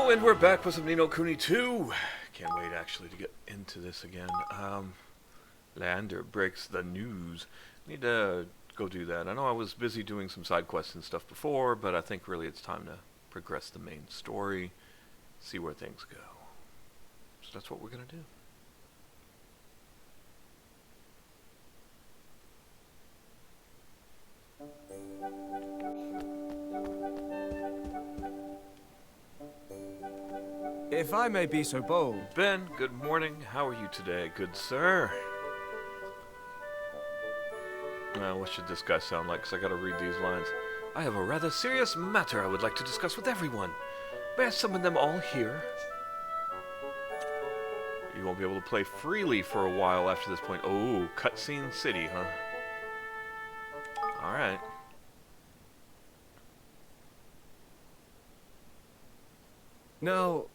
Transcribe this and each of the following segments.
And we're back with some Kuni 2. Can't wait actually to get into this again. Lander breaks the news. Need to go do that. I know I was busy doing some side quests and stuff before, but I think really it's time to progress the main story, see where things go. So that's what we're going to do. If I may be so bold. Ben, good morning. How are you today, good sir? What should this guy sound like? Because I got to read these lines. I have a rather serious matter I would like to discuss with everyone. May I summon them all here? You won't be able to play freely for a while after this point. Oh, cutscene city, huh? Alright. Now,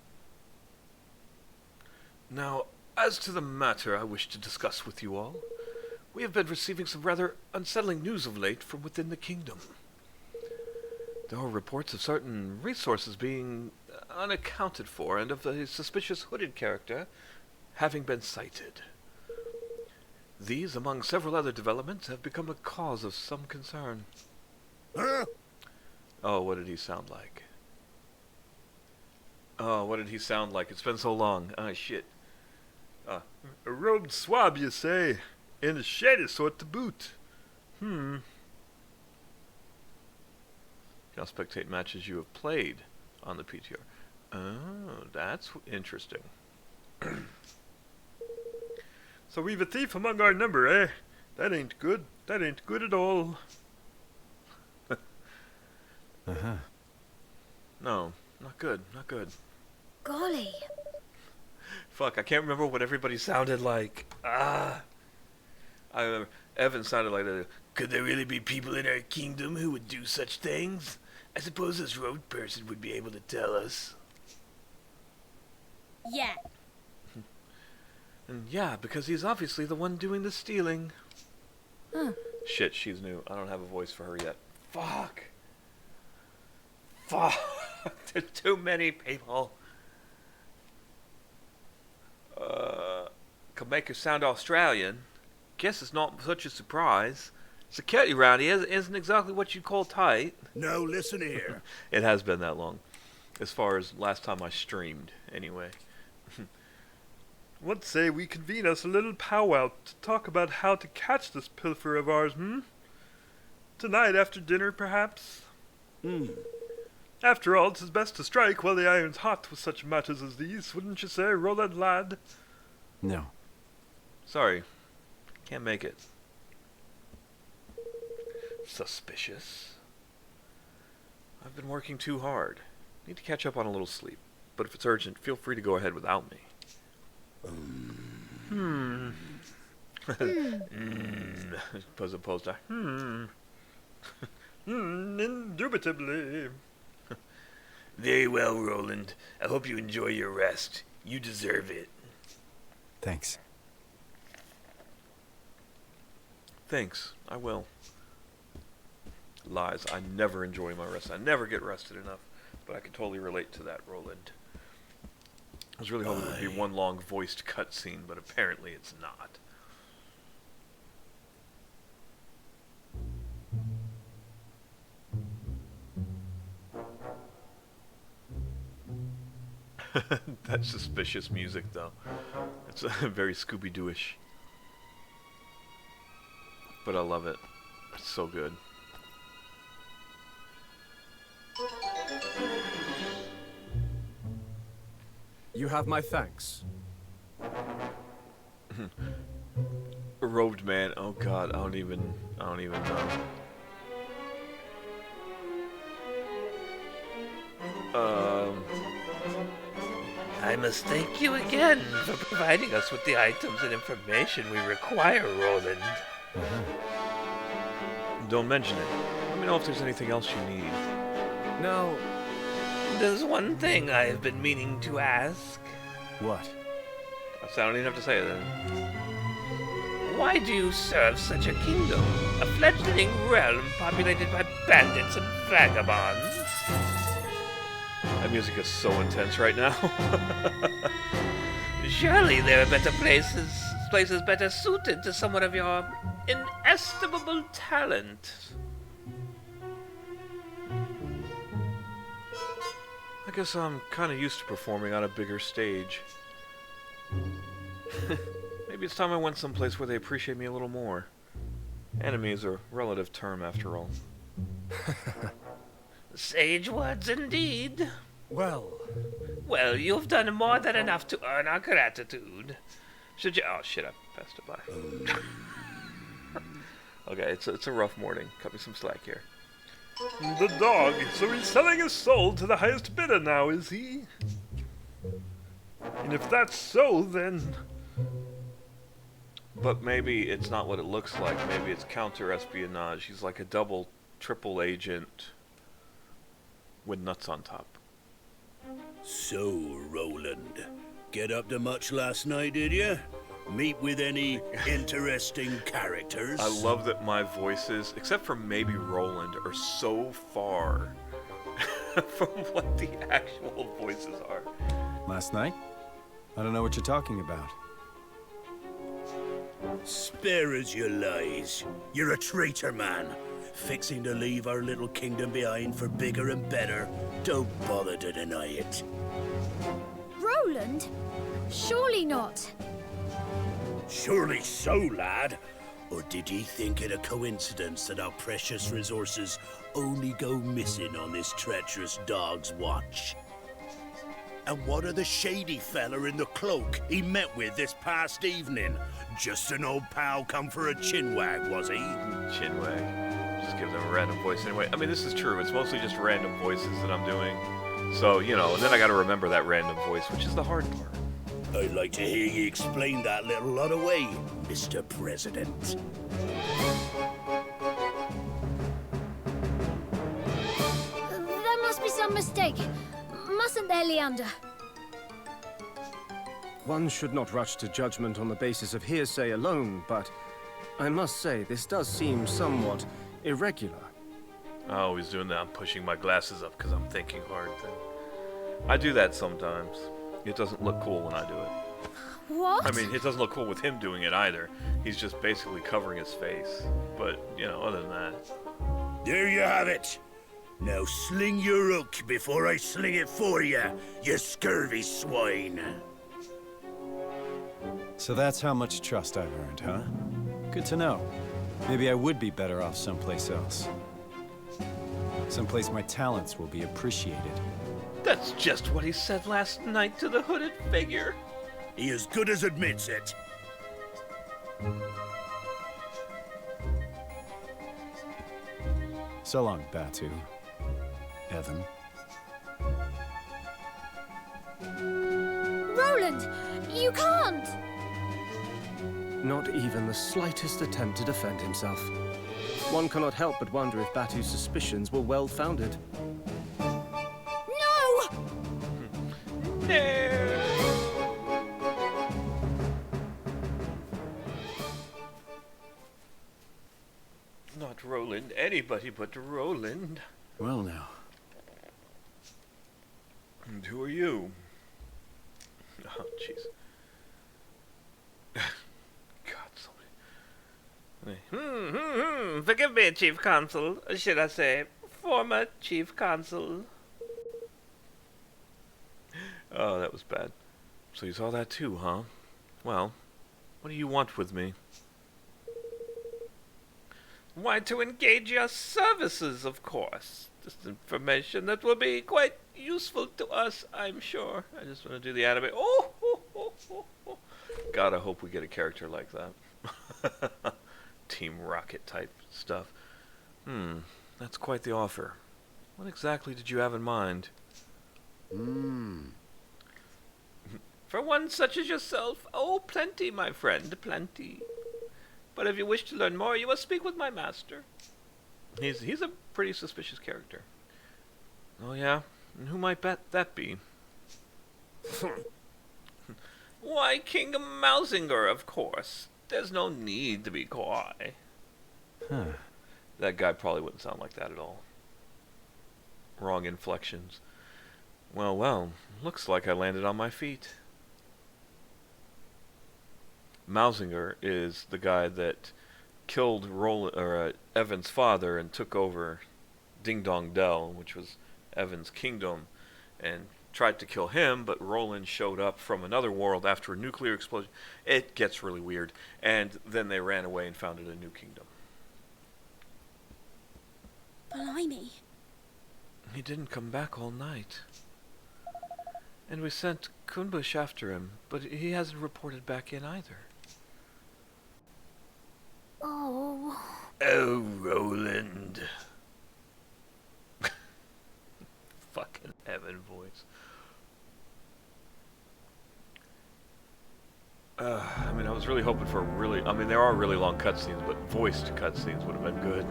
as to the matter I wish to discuss with you all, we have been receiving some rather unsettling news of late from within the kingdom. There are reports of certain resources being unaccounted for, and of a suspicious hooded character having been sighted. These, among several other developments, have become a cause of some concern. Huh? Oh, what did he sound like? Oh, what did he sound like? It's been so long. Ah, shit. A robed swab, you say? In a shady sort to boot. Can now spectate matches you have played on the PTR. Oh, that's interesting. So we've a thief among our number, eh? That ain't good. That ain't good at all. No, not good. Not good. Golly. Fuck, I can't remember what everybody sounded like. I remember Evan sounded like that. Could there really be people in our kingdom who would do such things? I suppose this road person would be able to tell us. Yeah. And yeah, because he's obviously the one doing the stealing. Huh. Shit, she's new. I don't have a voice for her yet. Fuck. Fuck. There's too many people. Could make her sound Australian. Guess it's not such a surprise. Security around here isn't exactly what you'd call tight. No, listen here. It has been that long. As far as last time I streamed, anyway. What say we convene us a little powwow to talk about how to catch this pilfer of ours, Tonight after dinner, perhaps? After all, 'tis best to strike while the iron's hot with such matters as these, wouldn't you say, Roland lad? No. Sorry. Can't make it. Suspicious. I've been working too hard. Need to catch up on a little sleep. But if it's urgent, feel free to go ahead without me. As opposed to indubitably. Very well, Roland. I hope you enjoy your rest. You deserve it. Thanks. Thanks. I will. Lies. I never enjoy my rest. I never get rested enough. But I can totally relate to that, Roland. I was really hoping it would be one long voiced cutscene, but apparently it's not. That suspicious music, though. It's very Scooby-Doo-ish. But I love it. It's so good. You have my thanks. A robed man. Oh god, I don't even know. I must thank you again for providing us with the items and information we require, Roland. Don't mention it. Let me know if there's anything else you need. Now... There's one thing I have been meaning to ask. What? I don't even have to say it then. Why do you serve such a kingdom? A fledgling realm populated by bandits and vagabonds? That music is so intense right now. Surely there are better places better suited to someone of your inestimable talent. I guess I'm kind of used to performing on a bigger stage. Maybe it's time I went someplace where they appreciate me a little more. Enemy is a relative term, after all. Sage words indeed. Well, Well, you've done more than enough to earn our gratitude. Should you... Oh, shit, I passed it by. Okay, it's a rough morning. Cut me some slack here. The dog. So he's selling his soul to the highest bidder now, is he? And if that's so, then... But maybe it's not what it looks like. Maybe it's counter-espionage. He's like a double, triple agent with nuts on top. So, Roland, get up to much last night, did you? Meet with any interesting characters? I love that my voices, except for maybe Roland, are so far from what the actual voices are. last night? I don't know what you're talking about. Spare us your lies. You're a traitor, man. Fixing to leave our little kingdom behind for bigger and better. Don't bother to deny it. Roland? Surely not. Surely so, lad. Or did ye think it a coincidence that our precious resources only go missing on this treacherous dog's watch? And what of the shady fella in the cloak he met with this past evening? Just an old pal come for a chinwag, was he? Chinwag. Just give them a random voice anyway. I mean, this is true. It's mostly just random voices that I'm doing. So, you know, and then I gotta remember that random voice, which is the hard part. I'd like to hear ye explain that little lot away, Mr. President. There must be some mistake. Mustn't there, Leander? One should not rush to judgment on the basis of hearsay alone, but I must say this does seem somewhat irregular. Oh, he's doing that. I'm pushing my glasses up because I'm thinking hard. I do that sometimes. It doesn't look cool when I do it. What? I mean, it doesn't look cool with him doing it either. He's just basically covering his face. But, you know, other than that. There you have it. Now sling your hook before I sling it for you, you scurvy swine. So that's how much trust I've earned, huh? Good to know. Maybe I would be better off someplace else. Someplace my talents will be appreciated. That's just what he said last night to the hooded figure. He as good as admits it. So long, Batu. Evan. Roland, you can't! Not even the slightest attempt to defend himself. One cannot help but wonder if Batu's suspicions were well-founded. No! No! Not Roland. Anybody but Roland. Well now. And who are you? Oh, jeez. God, somebody. Forgive me, Chief Consul. Or should I say, former Chief Consul. Oh, that was bad. So you saw that too, huh? Well, what do you want with me? Why, to engage your services, of course. Just information that will be quite useful to us, I'm sure. I just want to do the anime. Oh! God, I hope we get a character like that. Team Rocket type stuff. That's quite the offer. What exactly did you have in mind? For one such as yourself, oh, plenty, my friend, plenty. But if you wish to learn more, you must speak with my master. He's a pretty suspicious character. Oh yeah? And who might that be? Why, King Mausinger, of course. There's no need to be coy. Huh. That guy probably wouldn't sound like that at all. Wrong inflections. Well, well, looks like I landed on my feet. Mausinger is the guy that killed Evan's father and took over Ding Dong Dell, which was Evan's kingdom, and tried to kill him, but Roland showed up from another world after a nuclear explosion. It gets really weird, and then they ran away and founded a new kingdom. Blimey. He didn't come back all night. And we sent Kunbush after him, but he hasn't reported back in either. Oh. Oh, Roland. Fucking Evan voice. I mean, I was really hoping for a really... I mean, there are really long cutscenes, but voiced cutscenes would have been good.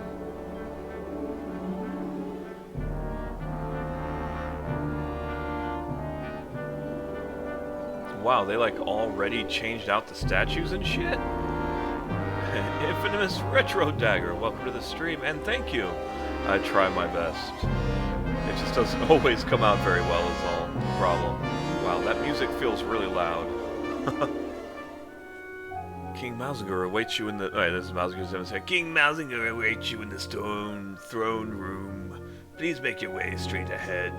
Wow, they like already changed out the statues and shit? Infamous Retro Dagger, welcome to the stream, and thank you. I try my best. It just doesn't always come out very well is all the problem. Wow, that music feels really loud. King Mausinger awaits you in the... Alright, this is Mausinger's emissary. King Mausinger awaits you in the stone throne room. Please make your way straight ahead.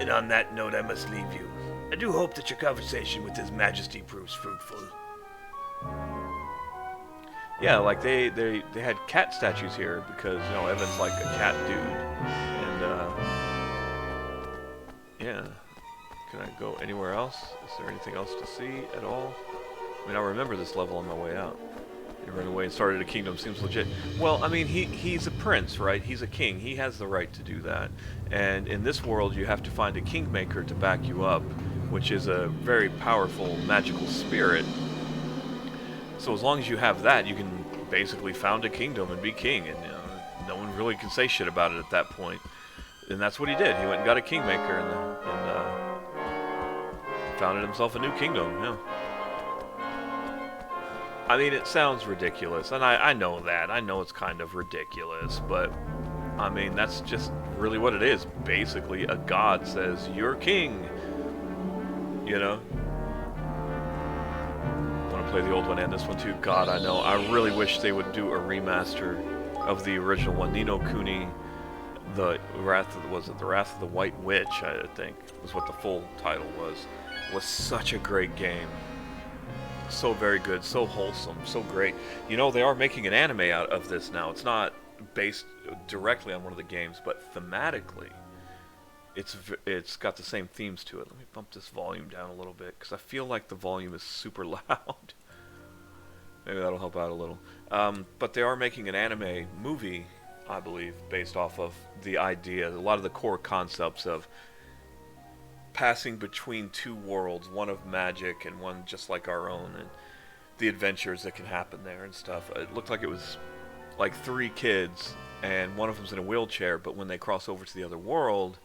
And on that note, I must leave you. I do hope that your conversation with His Majesty proves fruitful. Yeah, like they had cat statues here because, you know, Evan's like a cat dude. And, yeah. Can I go anywhere else? Is there anything else to see at all? I mean, I remember this level on my way out. He ran away and started a kingdom. Seems legit. Well, I mean, he's a prince, right? He's a king. He has the right to do that. And in this world, you have to find a kingmaker to back you up, which is a very powerful magical spirit. So as long as you have that, you can basically found a kingdom and be king, and no one really can say shit about it at that point. And that's what he did. He went and got a kingmaker and founded himself a new kingdom. Yeah. I mean, it sounds ridiculous, and I know that. I know it's kind of ridiculous, but I mean, that's just really what it is. Basically, a god says, "You're king." You know? Want to play the old one and this one too? God, I know. I really wish they would do a remaster of the original one. Ni no Kuni, the Wrath of the White Witch, I think, was what the full title was. Was such a great game. So very good, so wholesome, so great. You know, they are making an anime out of this now. It's not based directly on one of the games, but thematically, it's got the same themes to it. Let me bump this volume down a little bit, because I feel like the volume is super loud. Maybe that'll help out a little. But they are making an anime movie, I believe, based off of the idea, a lot of the core concepts of passing between two worlds, one of magic and one just like our own, and the adventures that can happen there and stuff. It looked like it was like 3 kids, and one of them's in a wheelchair, but when they cross over to the other world,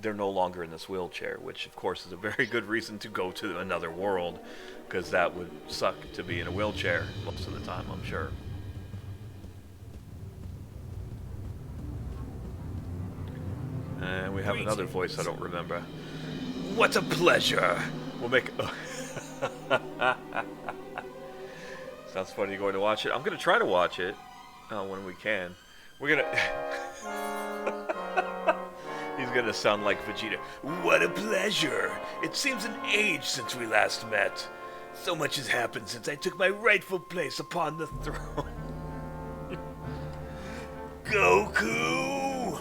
they're no longer in this wheelchair, which of course is a very good reason to go to another world, because that would suck to be in a wheelchair most of the time, I'm sure. And we have another voice I don't remember. What a pleasure! We'll make... Sounds funny going to watch it. I'm going to try to watch it when we can. We're going to... He's going to sound like Vegeta. What a pleasure! It seems an age since we last met. So much has happened since I took my rightful place upon the throne. Goku!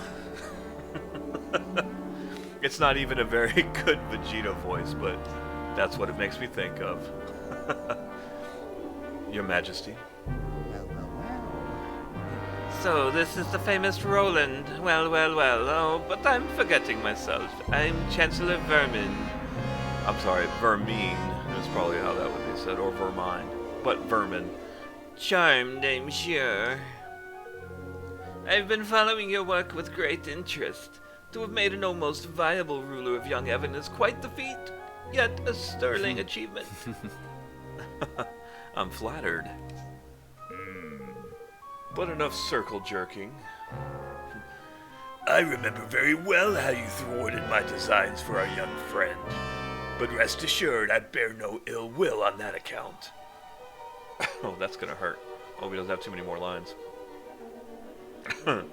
It's not even a very good Vegeta voice, but that's what it makes me think of. Your Majesty. So, this is the famous Roland. Well, oh, but I'm forgetting myself. I'm Chancellor Vermin. I'm sorry, Vermine is probably how that would be said, or Vermine, but Vermin. Charmed, I'm sure. I've been following your work with great interest. To have made an almost viable ruler of young Evan is quite the feat, yet a sterling achievement. I'm flattered. But enough circle jerking. I remember very well how you thwarted my designs for our young friend. But rest assured, I bear no ill will on that account. Oh, that's gonna hurt. Oh, he doesn't have too many more lines. I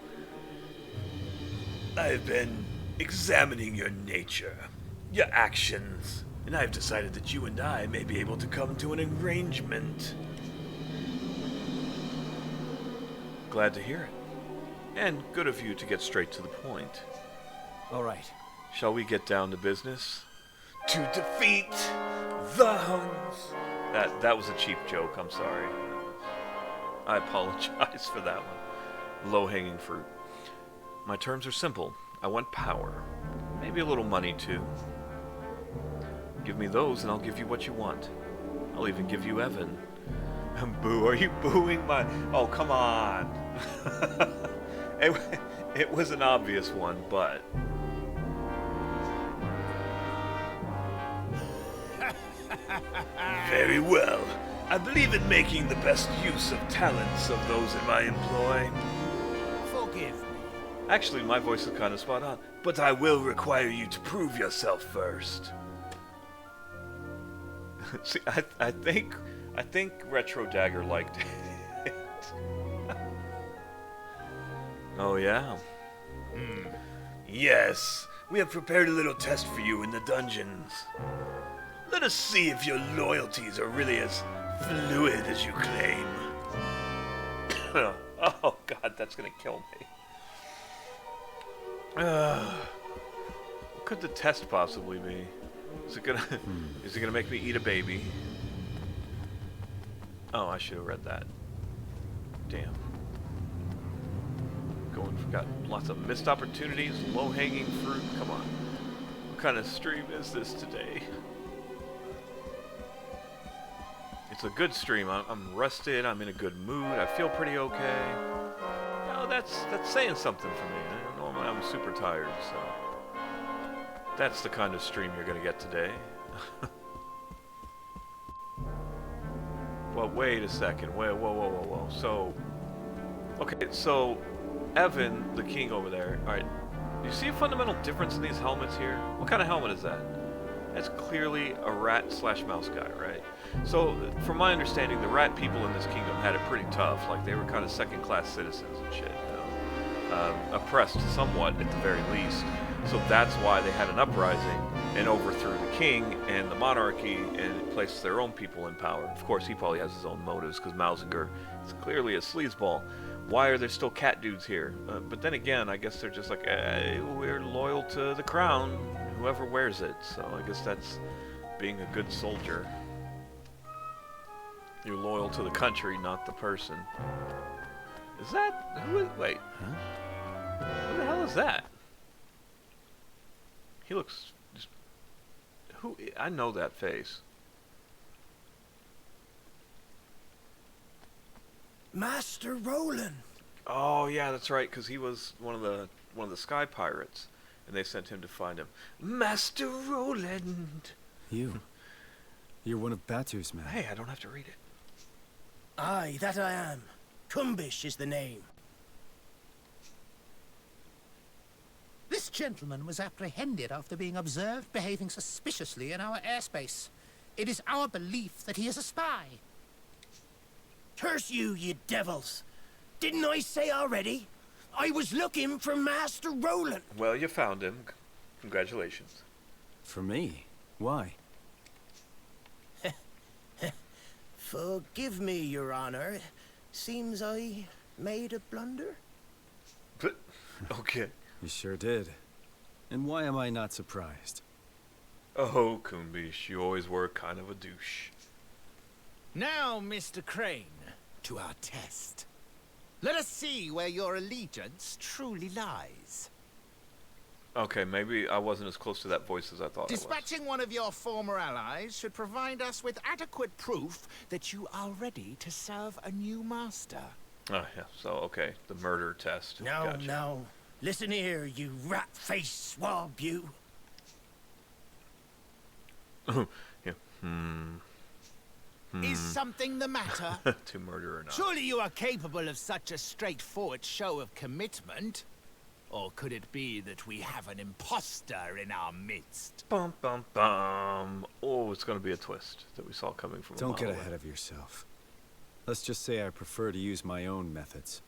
have been examining your nature, your actions, and I have decided that you and I may be able to come to an arrangement. Glad to hear it. And good of you to get straight to the point. All right. Shall we get down to business? To defeat the Huns. That was a cheap joke, I'm sorry. I apologize for that one. Low-hanging fruit. My terms are simple. I want power. Maybe a little money, too. Give me those and I'll give you what you want. I'll even give you Evan. Boo, are you booing my... Oh, come on. It was an obvious one, but... Very well. I believe in making the best use of talents of those in my employ. Forgive me. Actually, my voice is kind of spot on. But I will require you to prove yourself first. See, I think Retro Dagger liked it. Oh yeah. Yes, we have prepared a little test for you in the dungeons. Let us see if your loyalties are really as fluid as you claim. Oh god, that's gonna kill me. What could the test possibly be? Is it gonna make me eat a baby? Oh, I should have read that. Damn. Got lots of missed opportunities, low-hanging fruit. Come on. What kind of stream is this today? It's a good stream. I'm rested. I'm in a good mood. I feel pretty okay. No, that's saying something for me. Normally I'm super tired, so that's the kind of stream you're gonna get today. Well, wait a second. Whoa. So, okay, so Evan, the king over there. All right, do you see a fundamental difference in these helmets here? What kind of helmet is that? That's clearly a rat/mouse guy, right? So, from my understanding, the rat people in this kingdom had it pretty tough. Like, they were kind of second-class citizens and shit, you know? Oppressed somewhat, at the very least. So that's why they had an uprising and overthrew the king and the monarchy and placed their own people in power. Of course, he probably has his own motives, because Mausinger is clearly a sleazeball. Why are there still cat dudes here? But then again, I guess they're just like, we're loyal to the crown, whoever wears it. So I guess that's being a good soldier. You're loyal to the country, not the person. Is that... who is... wait. Huh? Who the hell is that? He looks... just, who... I know that face. Master Roland. Oh yeah, that's right, because he was one of the sky pirates, and they sent him to find him. Master Roland. You're one of Batu's men. Hey, I don't have to read it. Aye, that I am. Kumbish is the name. This gentleman was apprehended after being observed behaving suspiciously in our airspace. It is our belief that he is a spy. Curse you, you devils! Didn't I say already? I was looking for Master Roland. Well, you found him. Congratulations. For me? Why? Forgive me, Your Honor. Seems I made a blunder. But, okay. You sure did. And why am I not surprised? Oh, Kumbish, you always were kind of a douche. Now, Mr. Crane, to our test. Let us see where your allegiance truly lies. Okay, maybe I wasn't as close to that voice as I thought I was. Dispatching one of your former allies should provide us with adequate proof that you are ready to serve a new master. Oh, yeah, so, okay, the murder test. No, Gotcha. no. Listen here, you rat-faced swab, you. Yeah. Is something the matter? To murder or not. Surely you are capable of such a straightforward show of commitment. Or could it be that we have an imposter in our midst? Bum bum bum. Oh, it's gonna be a twist that we saw coming from a Don't mile get away. ahead of yourself. Let's just say I prefer to use my own methods.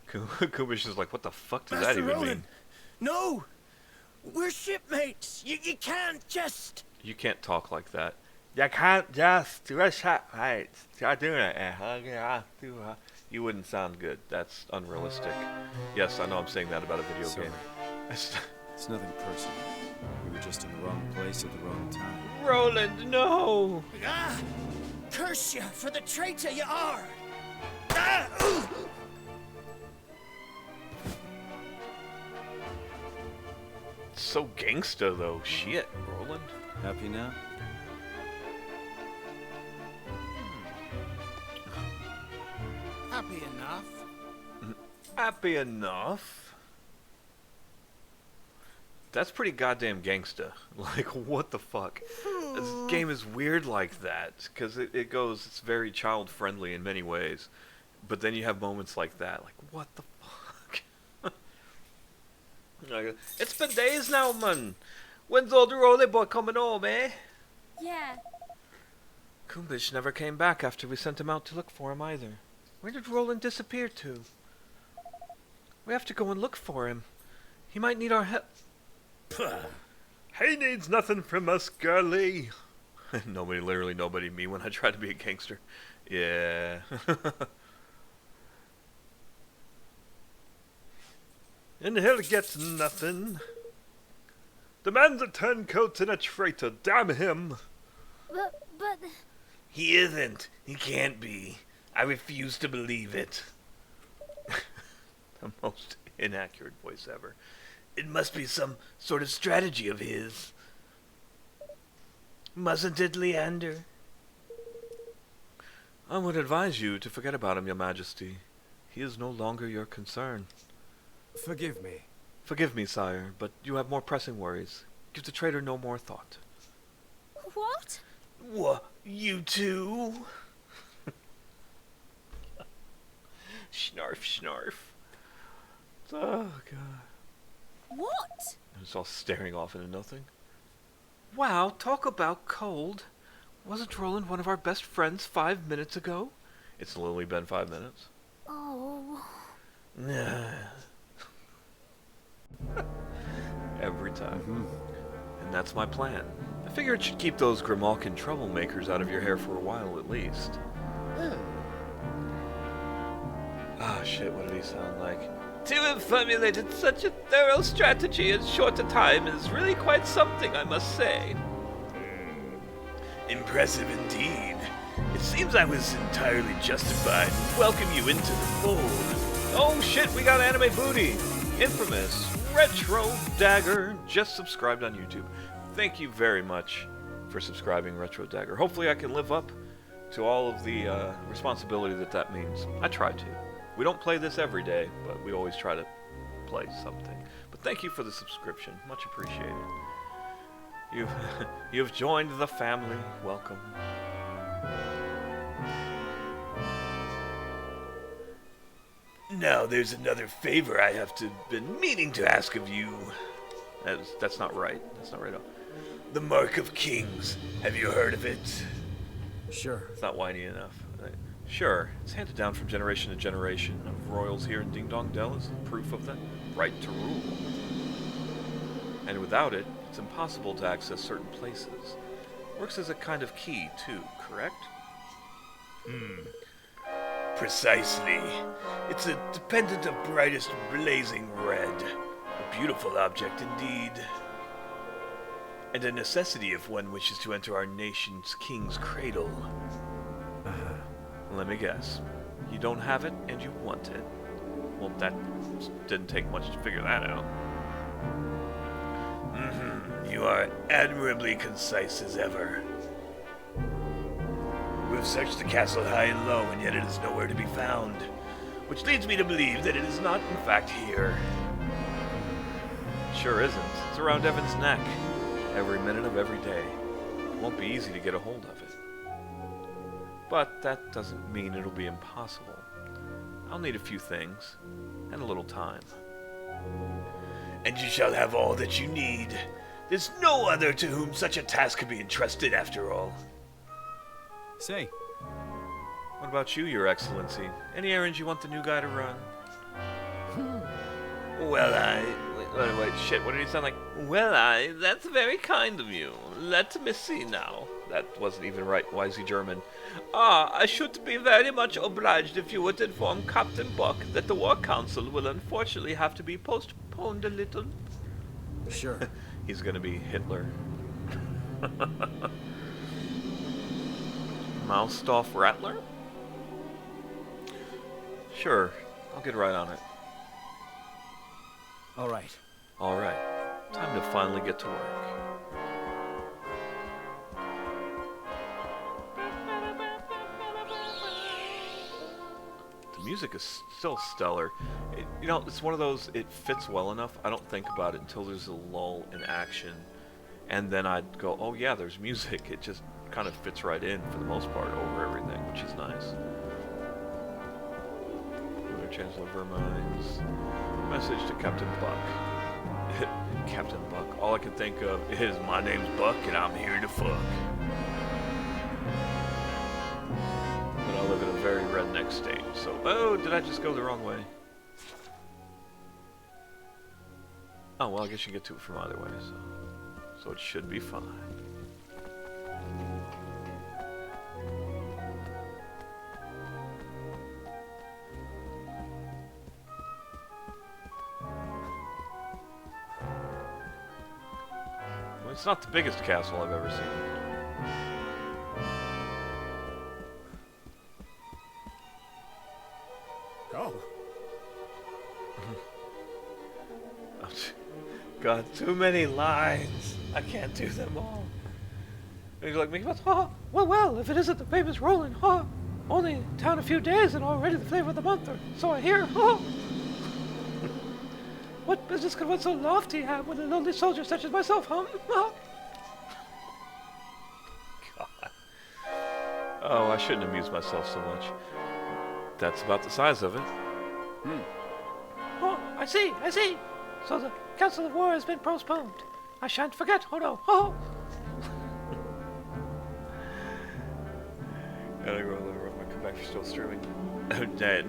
Kubish is like, what the fuck does that even mean? No! We're shipmates! You can't just... You can't talk like that. You can't just do a shot right. You're doing it. You wouldn't sound good. That's unrealistic. Yes, I know I'm saying that about a video Sorry. game. It's nothing personal. We were just in the wrong place at the wrong time. Roland, no! Ah! Curse you for the traitor you are! Ah! Ooh! So gangsta though. Shit, Roland. Happy now? Happy enough. Happy enough. That's pretty goddamn gangsta. Like, what the fuck? This game is weird like that, because it's very child-friendly in many ways. But then you have moments like that, like, what the fuck? Like, it's been days now, man. When's old Rolly boy coming home, eh? Yeah. Kumbish never came back after we sent him out to look for him either. Where did Roland disappear to? We have to go and look for him. He might need our help. He needs nothing from us, girlie. Literally nobody, me when I try to be a gangster. Yeah. And he'll get nothing. The man's a turncoat and a traitor, damn him. But... He isn't. He can't be. I refuse to believe it. The most inaccurate voice ever. It must be some sort of strategy of his. Mustn't it, Leander? I would advise you to forget about him, Your Majesty. He is no longer your concern. Forgive me. Forgive me, sire, but you have more pressing worries. Give the traitor no more thought. What? What? You too? Snarf, snarf. Oh, God. What? It's all staring off into nothing. Wow, talk about cold. Wasn't Roland one of our best friends 5 minutes ago? It's literally been 5 minutes. Oh... Every time. And that's my plan. I figure it should keep those Grimalkin troublemakers out of your hair for a while at least. Ah, shit, what did he sound like? To have formulated such a thorough strategy in short a time is really quite something, I must say. Impressive indeed. It seems I was entirely justified in welcoming you into the fold. Oh shit, we got anime booty! Infamous Retro Dagger just subscribed on YouTube. Thank you very much for subscribing, Retro Dagger. Hopefully I can live up to all of the responsibility that means. I try to. We don't play this every day, but we always try to play something. But thank you for the subscription. Much appreciated. You've joined the family. Welcome. Now there's another favor I have been meaning to ask of you. That's not right. That's not right at all. The Mark of Kings. Have you heard of it? Sure. It's not whiny enough. Sure, it's handed down from generation to generation of royals here in Ding Dong Dell as proof of the right to rule. And without it, it's impossible to access certain places. Works as a kind of key, too, correct? Precisely. It's a dependent of brightest blazing red. A beautiful object indeed. And a necessity if one wishes to enter our nation's king's cradle. Let me guess. You don't have it, and you want it. Well, that didn't take much to figure that out. You are admirably concise as ever. We've searched the castle high and low, and yet it is nowhere to be found. Which leads me to believe that it is not, in fact, here. It sure isn't. It's around Evan's neck. Every minute of every day. It won't be easy to get a hold of it. But that doesn't mean it'll be impossible. I'll need a few things, and a little time. And you shall have all that you need. There's no other to whom such a task could be entrusted after all. Say, What about you, Your Excellency? Any errands you want the new guy to run? Well, Wait, shit, what did he sound like? That's very kind of you. Let me see now. That wasn't even right. Why is he German? I should be very much obliged if you would inform Captain Buck that the War Council will unfortunately have to be postponed a little. sure. He's gonna be Hitler. Moustauf Rattler? Sure, I'll get right on it. All right. Alright, time to finally get to work. The music is still stellar. You know, it's one of those, it fits well enough. I don't think about it until there's a lull in action. And then I'd go, oh yeah, there's music. It just kind of fits right in, for the most part, over everything, which is nice. Chancellor Vermine's message to Captain Buck. Captain Buck. All I can think of is, my name's Buck and I'm here to fuck. But I live in a very redneck state, so... Oh, did I just go the wrong way? Oh, well, I guess you get to it from either way, so it should be fine. It's not the biggest castle I've ever seen. Oh. God, too many lines. I can't do them all. And he's like, Mickey Mouse, well, if it isn't the famous Roland, only in town a few days and already the flavor of the month, or so I hear, What business could one so lofty have with a lonely soldier such as myself, God. Oh, I shouldn't amuse myself so much. That's about the size of it. Oh, I see. So the Council of War has been postponed. I shan't forget, no. Gotta go over. I'm gonna come back if you're still streaming.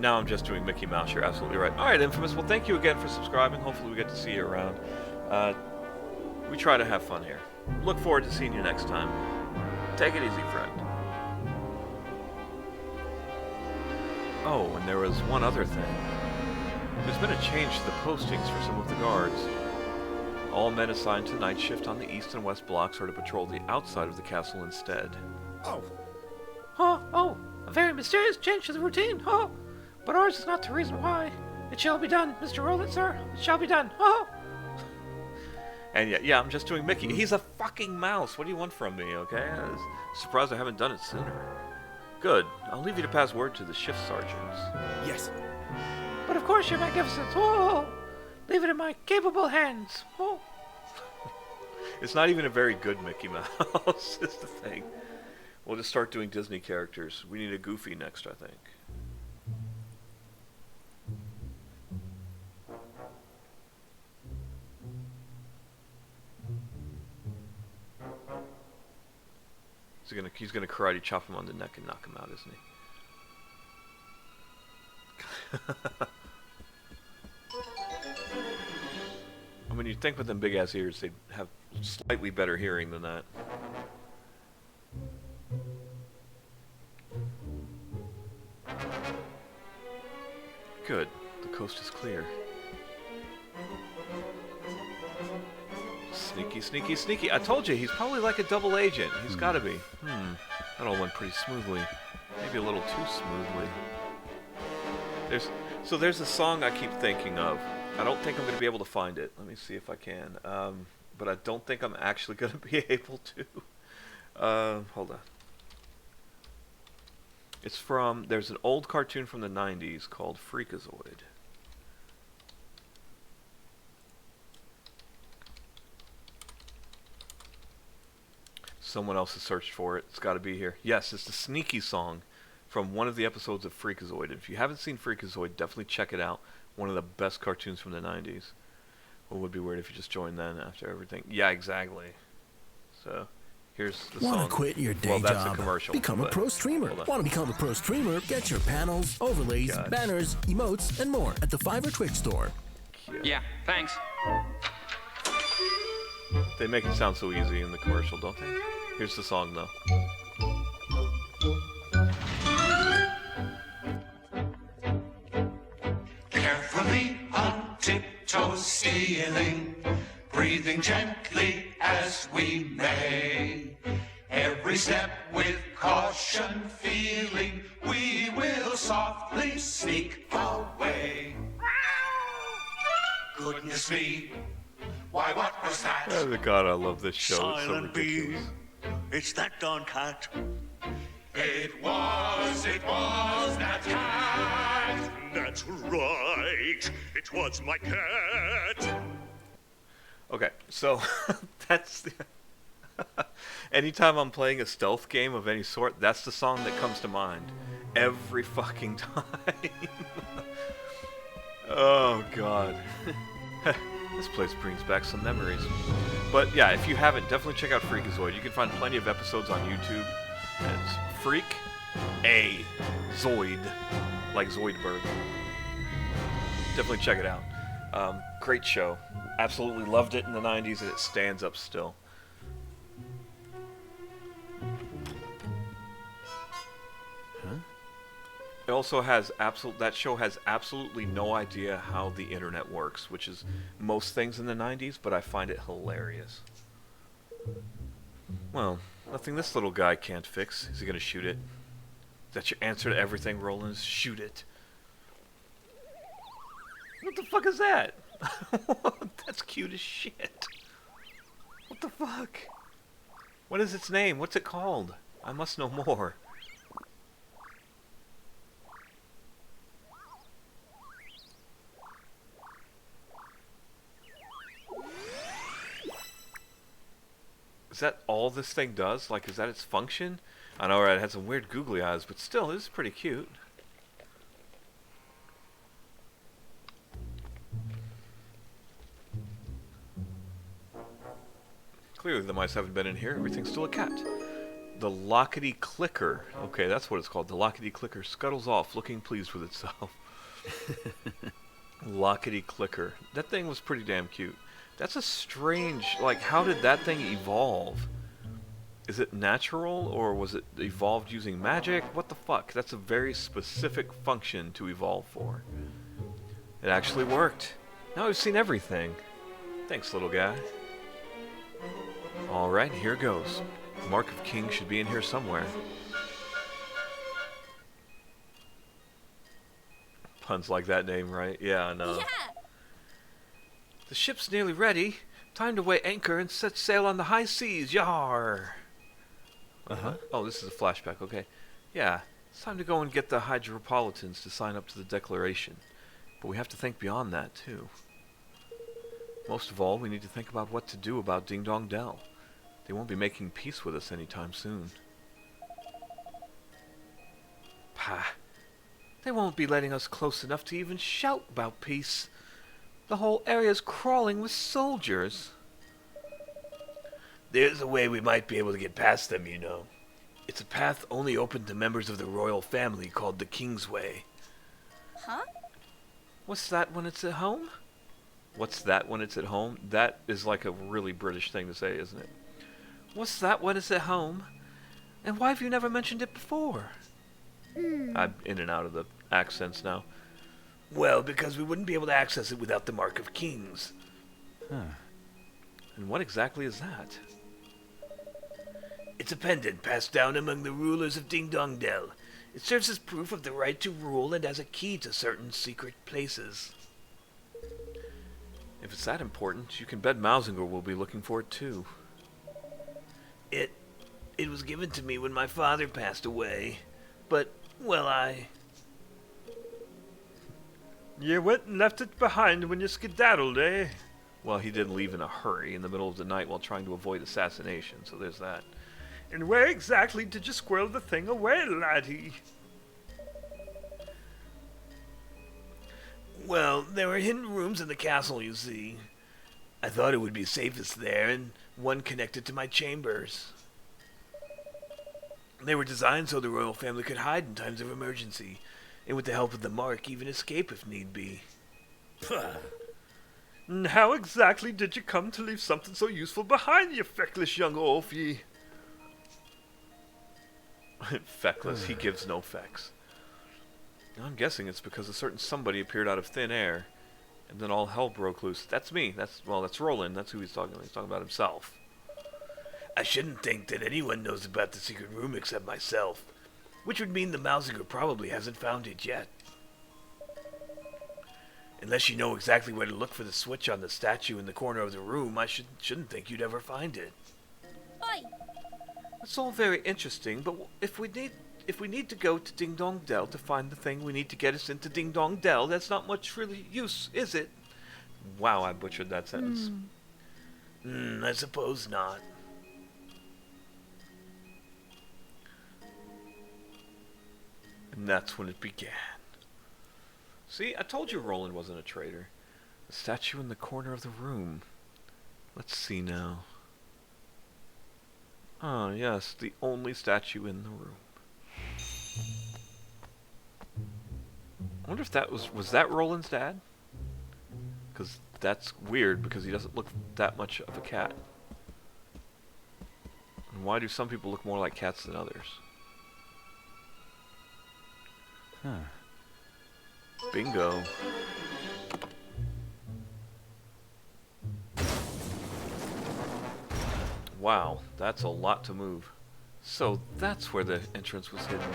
Now I'm just doing Mickey Mouse, you're absolutely right. Alright, Infamous, well thank you again for subscribing. Hopefully we get to see you around. We try to have fun here. Look forward to seeing you next time. Take it easy, friend. Oh, and there was one other thing. There's been a change to the postings for some of the guards. All men assigned to night shift on the east and west blocks are to patrol the outside of the castle instead. Oh, a very mysterious change to the routine, but ours is not the reason why. It shall be done, Mr. Roland, sir. It shall be done, And yeah, I'm just doing Mickey. He's a fucking mouse. What do you want from me, okay? I'm surprised I haven't done it sooner. Good. I'll leave you to pass word to the shift sergeants. Yes. But of course, your magnificence. Leave it in my capable hands. It's not even a very good Mickey Mouse, is the thing. We'll just start doing Disney characters. We need a Goofy next, I think. He's gonna karate chop him on the neck and knock him out, isn't he? I mean, you'd think with them big ass ears they'd have slightly better hearing than that. Good. The coast is clear. Sneaky. I told you, he's probably like a double agent. He's gotta be. That all went pretty smoothly. Maybe a little too smoothly. There's a song I keep thinking of. I don't think I'm going to be able to find it. Let me see if I can. But I don't think I'm actually going to be able to. Hold on. It's from, there's an old cartoon from the 90s called Freakazoid. Someone else has searched for it. It's got to be here. Yes, it's the Sneaky song from one of the episodes of Freakazoid. If you haven't seen Freakazoid, definitely check it out. One of the best cartoons from the 90s. Well, it would be weird if you just joined then after everything. Yeah, exactly. So, here's the song. Want to quit your day well, that's job? a commercial. Become a pro streamer. Want to become a pro streamer? Get your panels, overlays, banners, emotes, and more at the Fiverr Twitch store. Yeah, thanks. They make it sound so easy in the commercial, don't they? Here's the song, though. Carefully on tiptoe stealing, breathing gently as we may. Every step with caution feeling, we will softly sneak away. Goodness me, why what was that? Oh, God, I love this show. Silent it's so ridiculous. It's that darn cat. It was that cat. That's right. It was my cat. Okay, so that's the anytime I'm playing a stealth game of any sort, that's the song that comes to mind every fucking time. Oh God. This place brings back some memories. But yeah, if you haven't, definitely check out Freakazoid. You can find plenty of episodes on YouTube. It's Freak A Zoid, like Zoidberg. Definitely check it out. Great show. Absolutely loved it in the 90s, and it stands up still. Huh? It also has that show has absolutely no idea how the internet works, which is most things in the 90s, but I find it hilarious. Well, nothing this little guy can't fix. Is he gonna shoot it? That's your answer to everything, Roland, is shoot it. What the fuck is that? That's cute as shit. What the fuck? What is its name? What's it called? I must know more. Is that all this thing does? Like, is that its function? I know, right, it has some weird googly eyes, but still, it is pretty cute. Clearly the mice haven't been in here. Everything's still a cat. The Lockety Clicker. Okay, that's what it's called. The Lockety Clicker scuttles off, looking pleased with itself. Lockety Clicker. That thing was pretty damn cute. That's a strange... Like, how did that thing evolve? Is it natural, or was it evolved using magic? What the fuck? That's a very specific function to evolve for. It actually worked. Now we've seen everything. Thanks, little guy. Alright, here goes. Mark of King should be in here somewhere. Puns like that name, right? Yeah, I know. Yeah. The ship's nearly ready. Time to weigh anchor and set sail on the high seas. Yar! Uh-huh. Oh, this is a flashback, okay. Yeah, it's time to go and get the Hydropolitans to sign up to the Declaration. But we have to think beyond that, too. Most of all, we need to think about what to do about Ding Dong Dell. They won't be making peace with us anytime soon. Pah. They won't be letting us close enough to even shout about peace. The whole area's crawling with soldiers. There's a way we might be able to get past them, you know. It's a path only open to members of the royal family called the King's Way. Huh? What's that when it's at home? What's that when it's at home? That is like a really British thing to say, isn't it? What's that when it's at home? And why have you never mentioned it before? I'm in and out of the accents now. Well, because we wouldn't be able to access it without the Mark of Kings. Huh. And what exactly is that? It's a pendant passed down among the rulers of Ding Dong Dell. It serves as proof of the right to rule and as a key to certain secret places. If it's that important, you can bet Mausinger will be looking for it too. It was given to me when my father passed away. But, well, You went and left it behind when you skedaddled, eh? Well, he did leave in a hurry in the middle of the night while trying to avoid assassination, so there's that. And where exactly did you squirrel the thing away, laddie? Well, there were hidden rooms in the castle, you see. I thought it would be safest there, and one connected to my chambers. They were designed so the royal family could hide in times of emergency, and with the help of the mark, even escape if need be. And how exactly did you come to leave something so useful behind, you feckless young oaf, ye? Feckless, he gives no fecks. I'm guessing it's because a certain somebody appeared out of thin air, and then all hell broke loose. That's me. That's Roland. That's who he's talking about. He's talking about himself. I shouldn't think that anyone knows about the secret room except myself, which would mean the Mausinger probably hasn't found it yet. Unless you know exactly where to look for the switch on the statue in the corner of the room, I shouldn't think you'd ever find it. Oi! That's all very interesting, but if we need to go to Ding Dong Dell to find the thing we need to get us into Ding Dong Dell, that's not much really use, is it? Wow, I butchered that sentence. I suppose not. And that's when it began. See, I told you Roland wasn't a traitor. The statue in the corner of the room. Let's see now. Ah, yes, the only statue in the room. I wonder if that was that Roland's dad? Because that's weird, because he doesn't look that much of a cat. And why do some people look more like cats than others? Huh. Bingo. Wow, that's a lot to move. So that's where the entrance was hidden.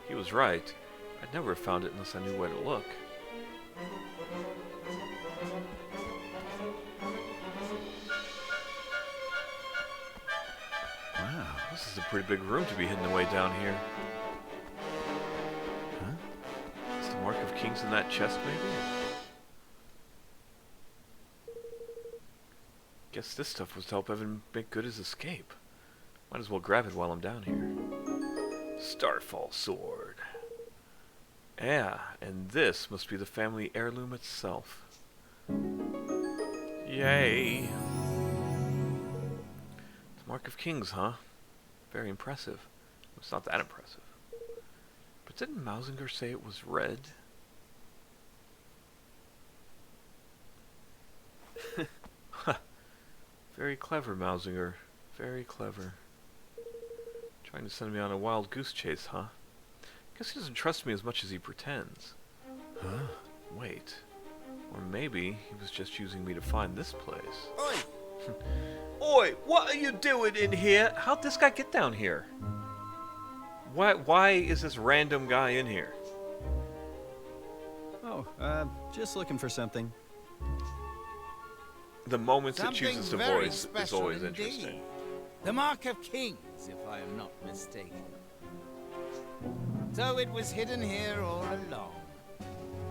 He was right. I'd never have found it unless I knew where to look. Wow, this is a pretty big room to be hidden away down here. Huh? Is the mark of kings in that chest, maybe? Guess this stuff was to help Evan make good his escape. Might as well grab it while I'm down here. Starfall sword. Yeah, and this must be the family heirloom itself. Yay! The Mark of Kings, huh? Very impressive. It's not that impressive. But didn't Mausinger say it was red? Very clever, Mausinger. Very clever. Trying to send me on a wild goose chase, huh? Guess he doesn't trust me as much as he pretends. Huh? Wait. Or maybe he was just using me to find this place. Oi! Oi! What are you doing in here? How'd this guy get down here? Why is this random guy in here? Oh, just looking for something. The moments it Something chooses to very voice is special always indeed. interesting. The Mark of Kings, if I am not mistaken. So it was hidden here all along.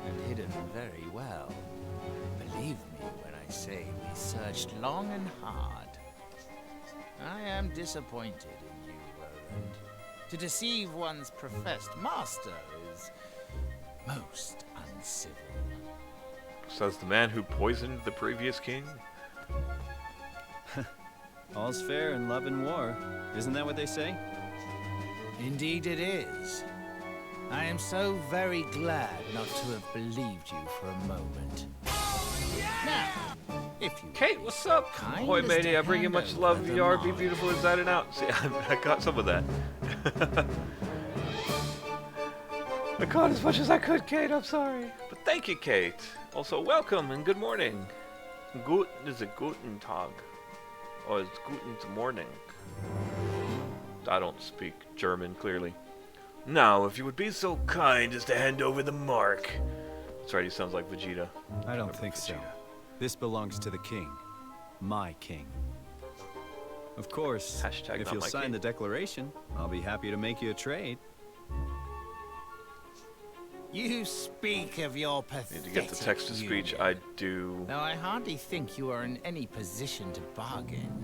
And hidden very well. Believe me when I say we searched long and hard. I am disappointed in you, Roland. To deceive one's professed master is most uncivil. Says the man who poisoned the previous king. All's fair in love and war. Isn't that what they say? Indeed it is. I am so very glad not to have believed you for a moment. Now, if you Kate, what's up? Boy, matey, I bring you much love. VR, be beautiful inside and out. See, I got some of that. I caught as much as I could, Kate. I'm sorry. But thank you, Kate. Also, welcome and good morning. Is it Guten Tag? Or is Guten Morning? I don't speak German, clearly. Now, if you would be so kind as to hand over the mark. That's right, he sounds like Vegeta. I don't think so. This belongs to the king. My king. Of course, Hashtag if not you'll my sign king. the declaration, I'll be happy to make you a trade. You speak of your pathetic Need to get the text-to-speech. union. I do. Though I hardly think you are in any position to bargain.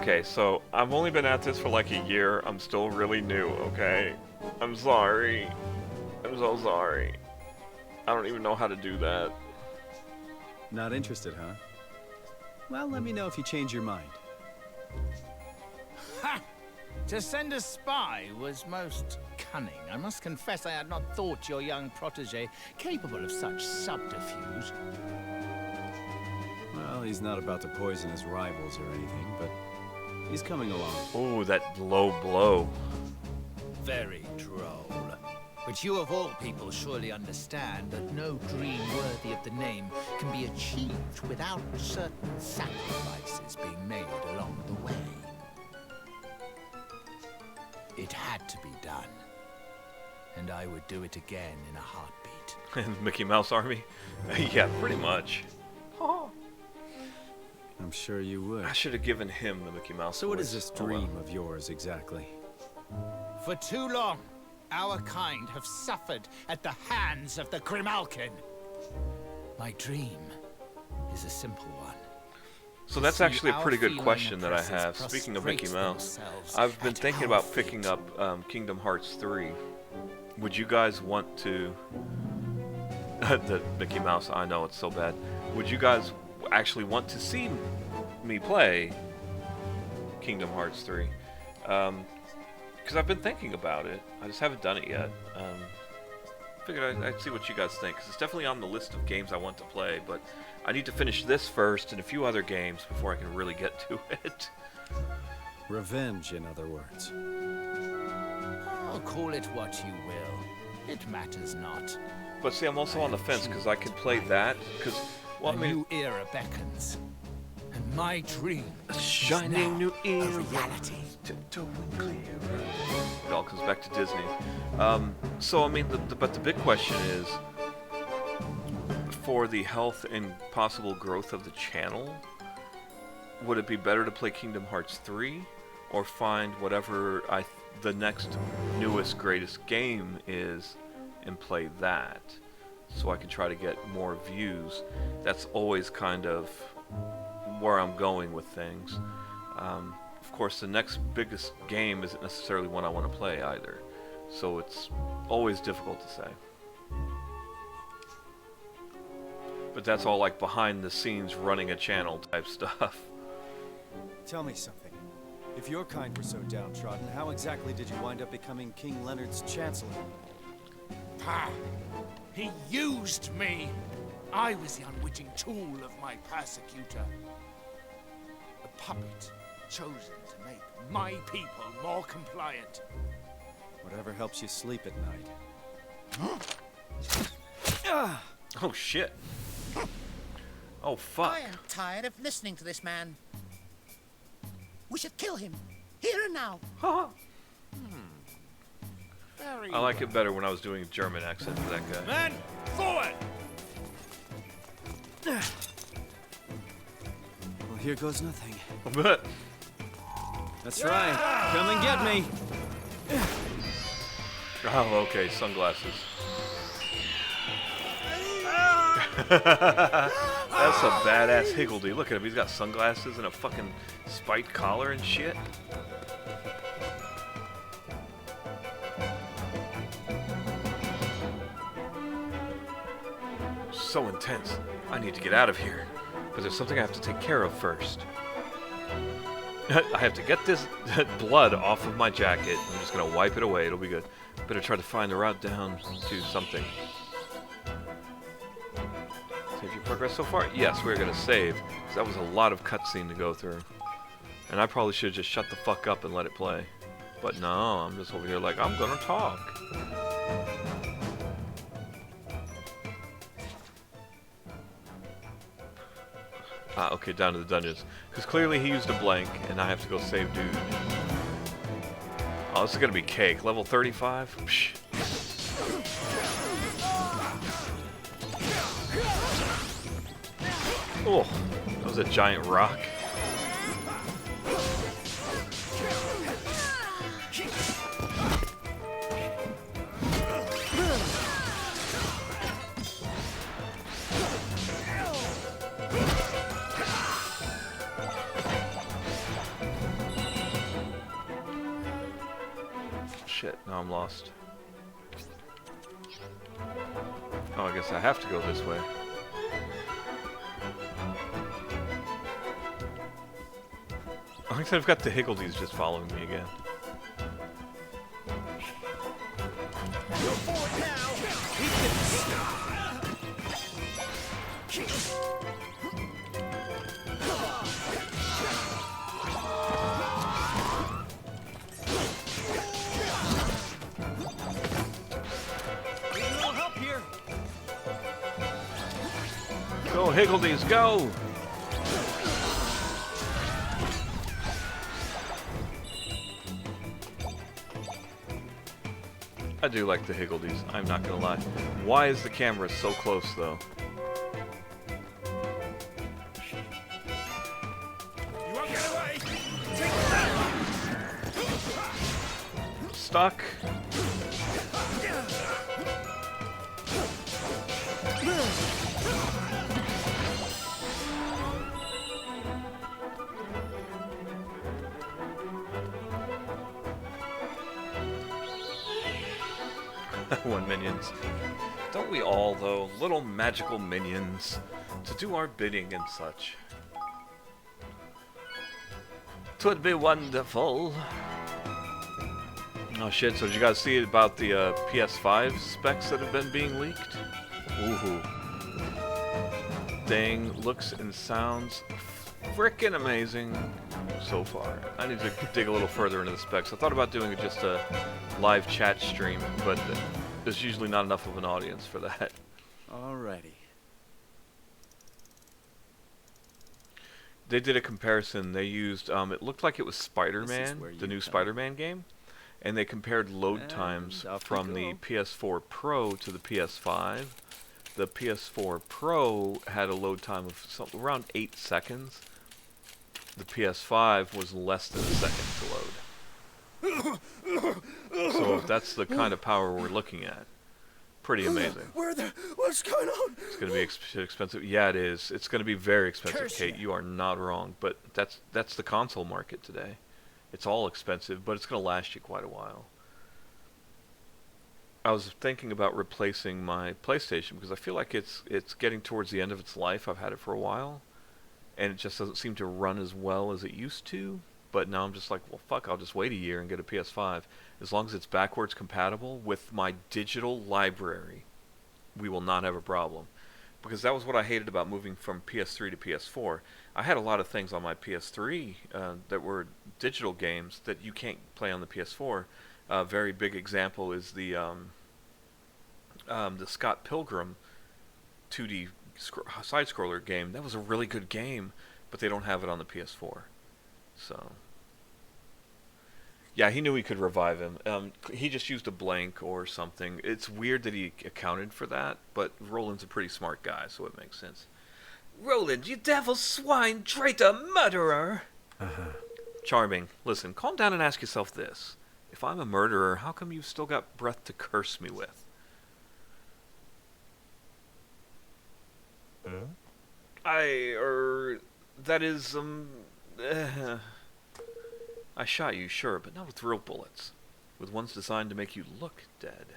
Okay, so I've only been at this for like a year. I'm still really new, okay? I'm sorry. I'm so sorry. I don't even know how to do that. Not interested, huh? Well, let me know if you change your mind. Ha! To send a spy was most cunning. I must confess I had not thought your young protege capable of such subterfuge. Well, he's not about to poison his rivals or anything, but he's coming along. Oh, that low blow. Very droll. But you of all people surely understand that no dream worthy of the name can be achieved without certain sacrifices being made along the way. It had to be done. And I would do it again in a heartbeat. And Mickey Mouse Army? Yeah, pretty much. I'm sure you would. I should have given him the Mickey Mouse So what voice. is this Oh, well. dream of yours exactly? For too long, our kind have suffered at the hands of the Grimalkin. My dream is a simple one. So that's See, actually a our pretty good feline question that I oppressors have. Speaking of Mickey prostrate Mouse, themselves I've been at thinking our about picking feet. up Kingdom Hearts 3. Would you guys want to... the Mickey Mouse, I know it's so bad. Would you guys actually want to see me play Kingdom Hearts 3? Because I've been thinking about it. I just haven't done it yet. Figured I'd see what you guys think, because it's definitely on the list of games I want to play, but I need to finish this first and a few other games before I can really get to it. Revenge, in other words. Oh, call it what you will. It matters not. But see, I'm also on the fence, because I could play that, because, well, I A mean... new era beckons. And my dream is shining now new era. a reality. It all comes back to Disney. So I mean, but the big question is, for the health and possible growth of the channel, would it be better to play Kingdom Hearts 3, or find whatever the next newest greatest game is, and play that, so I can try to get more views? That's always kind of where I'm going with things. Of course, the next biggest game isn't necessarily one I want to play either, so it's always difficult to say. But that's all like behind the scenes running a channel type stuff. Tell me something. If your kind were so downtrodden, how exactly did you wind up becoming King Leonard's Chancellor? Ha! He used me! I was the unwitting tool of my persecutor. A puppet chosen to make my people more compliant. Whatever helps you sleep at night. Oh shit. Oh fuck. I am tired of listening to this man. We should kill him, here and now. Very I like it better when I was doing a German accent for that guy. Men, forward! Well, here goes nothing. But That's right. Come and get me. oh, okay, sunglasses. That's a badass higgledy. Look at him. He's got sunglasses and a fucking spiked collar and shit. So intense. I need to get out of here. But there's something I have to take care of first. I have to get this blood off of my jacket. I'm just gonna wipe it away. It'll be good. Better try to find the route down to something. Save your progress so far? Yes, we're gonna save. 'Cause that was a lot of cutscene to go through. And I probably should have just shut the fuck up and let it play. But no, I'm just over here like, I'm gonna talk. Ah, okay, down to the dungeons. Because clearly he used a blank, and I have to go save dude. Oh, this is gonna be cake. Level 35? Psh. Oh, that was a giant rock. Shit, now I'm lost. Oh, I guess I have to go this way. I think I've got the Higgledies just following me again. Go forward now! Need a little help here. Go, Higgledies, go! I do like the Higgledies, I'm not gonna lie. Why is the camera so close, though? You won't get away! Take that! Stuck. One minions. Don't we all, though? Little magical minions to do our bidding and such. 'Twould be wonderful. Oh shit, so did you guys see about the PS5 specs that have been being leaked? Woohoo. Thing looks and sounds frickin' amazing so far. I need to dig a little further into the specs. I thought about doing just a live chat stream, but there's usually not enough of an audience for that. Alrighty. They did a comparison. They used, it looked like it was Spider-Man, where the you new come. Spider-Man game, and they compared load And times off we from the go. PS4 Pro to the PS5. The PS4 Pro had a load time of around 8 seconds. The PS5 was less than a second to load. So if that's the kind of power we're looking at, pretty amazing. What's going on? It's going to be expensive. Yeah, it is. It's going to be very expensive, Curse Kate. ya. You are not wrong. But that's the console market today. It's all expensive, but it's going to last you quite a while. I was thinking about replacing my PlayStation because I feel like it's getting towards the end of its life. I've had it for a while, and it just doesn't seem to run as well as it used to. But now I'm just like, well, fuck, I'll just wait a year and get a PS5. As long as it's backwards compatible with my digital library, we will not have a problem. Because that was what I hated about moving from PS3 to PS4. I had a lot of things on my PS3 that were digital games that you can't play on the PS4. A very big example is the Scott Pilgrim 2D side-scroller game. That was a really good game, but they don't have it on the PS4. So, yeah, he knew he could revive him. He just used a blank or something. It's weird that he accounted for that, but Roland's a pretty smart guy, so it makes sense. Roland, you devil, swine, traitor, murderer! Charming. Listen, calm down and ask yourself this. If I'm a murderer, how come you've still got breath to curse me with? That is, I shot you, sure, but not with real bullets. With ones designed to make you look dead.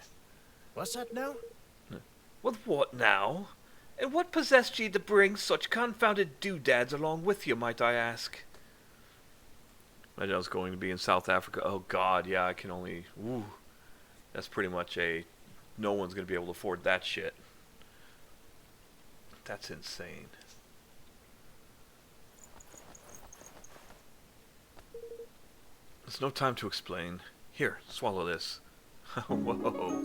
What's that now? With what now? And what possessed ye to bring such confounded doodads along with you, might I ask? I was going to be in South Africa. Oh god, yeah, I can only... Ooh. That's pretty much a... No one's going to be able to afford that shit. That's insane. There's no time to explain. Here, swallow this. Whoa.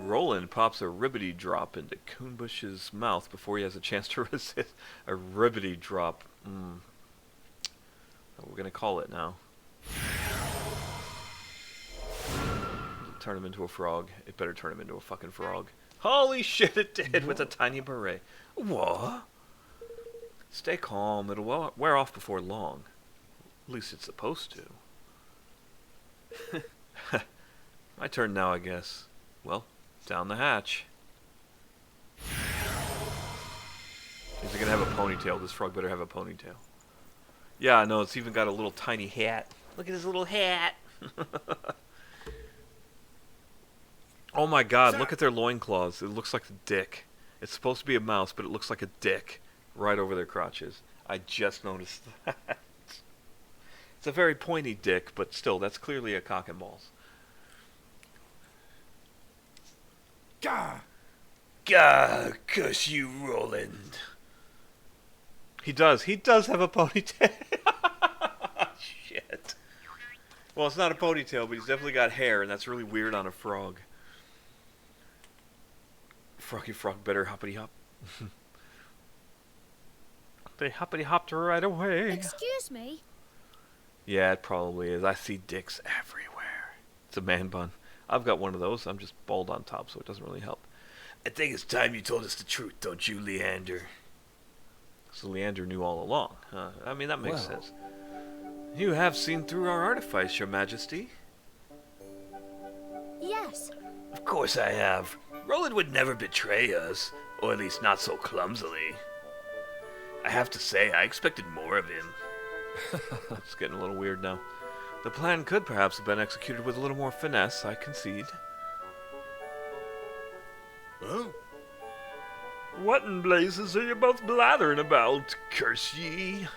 Roland pops a ribbity drop into Coonbush's mouth before he has a chance to resist. A ribbity drop. What we're going to call it now. Turn him into a frog. It better turn him into a fucking frog. Holy shit, it did with a tiny beret. What? Stay calm. It'll wear off before long. At least it's supposed to. My turn now, I guess. Well, down the hatch. Is he gonna have a ponytail? This frog better have a ponytail. Yeah, no, it's even got a little tiny hat. Look at his little hat. Oh my god, look at their loincloths. It looks like a dick. It's supposed to be a mouse, but it looks like a dick right over their crotches. I just noticed that. It's a very pointy dick, but still, that's clearly a cock and balls. Gah! Gah, curse you, Roland. He does have a ponytail. Shit. Well, it's not a ponytail, but he's definitely got hair, and that's really weird on a frog. Froggy frog better hoppity hop. They hoppity hopped right away. Excuse me? Yeah, it probably is. I see dicks everywhere. It's a man bun. I've got one of those. I'm just bald on top, so it doesn't really help. I think it's time you told us the truth, don't you, Leander? So Leander knew all along. I mean, that makes sense. You have seen through our artifice, Your Majesty. Yes. Of course I have. Roland would never betray us, or at least not so clumsily. I have to say, I expected more of him. It's getting a little weird now. The plan could perhaps have been executed with a little more finesse, I concede. Huh? What in blazes are you both blathering about, curse ye?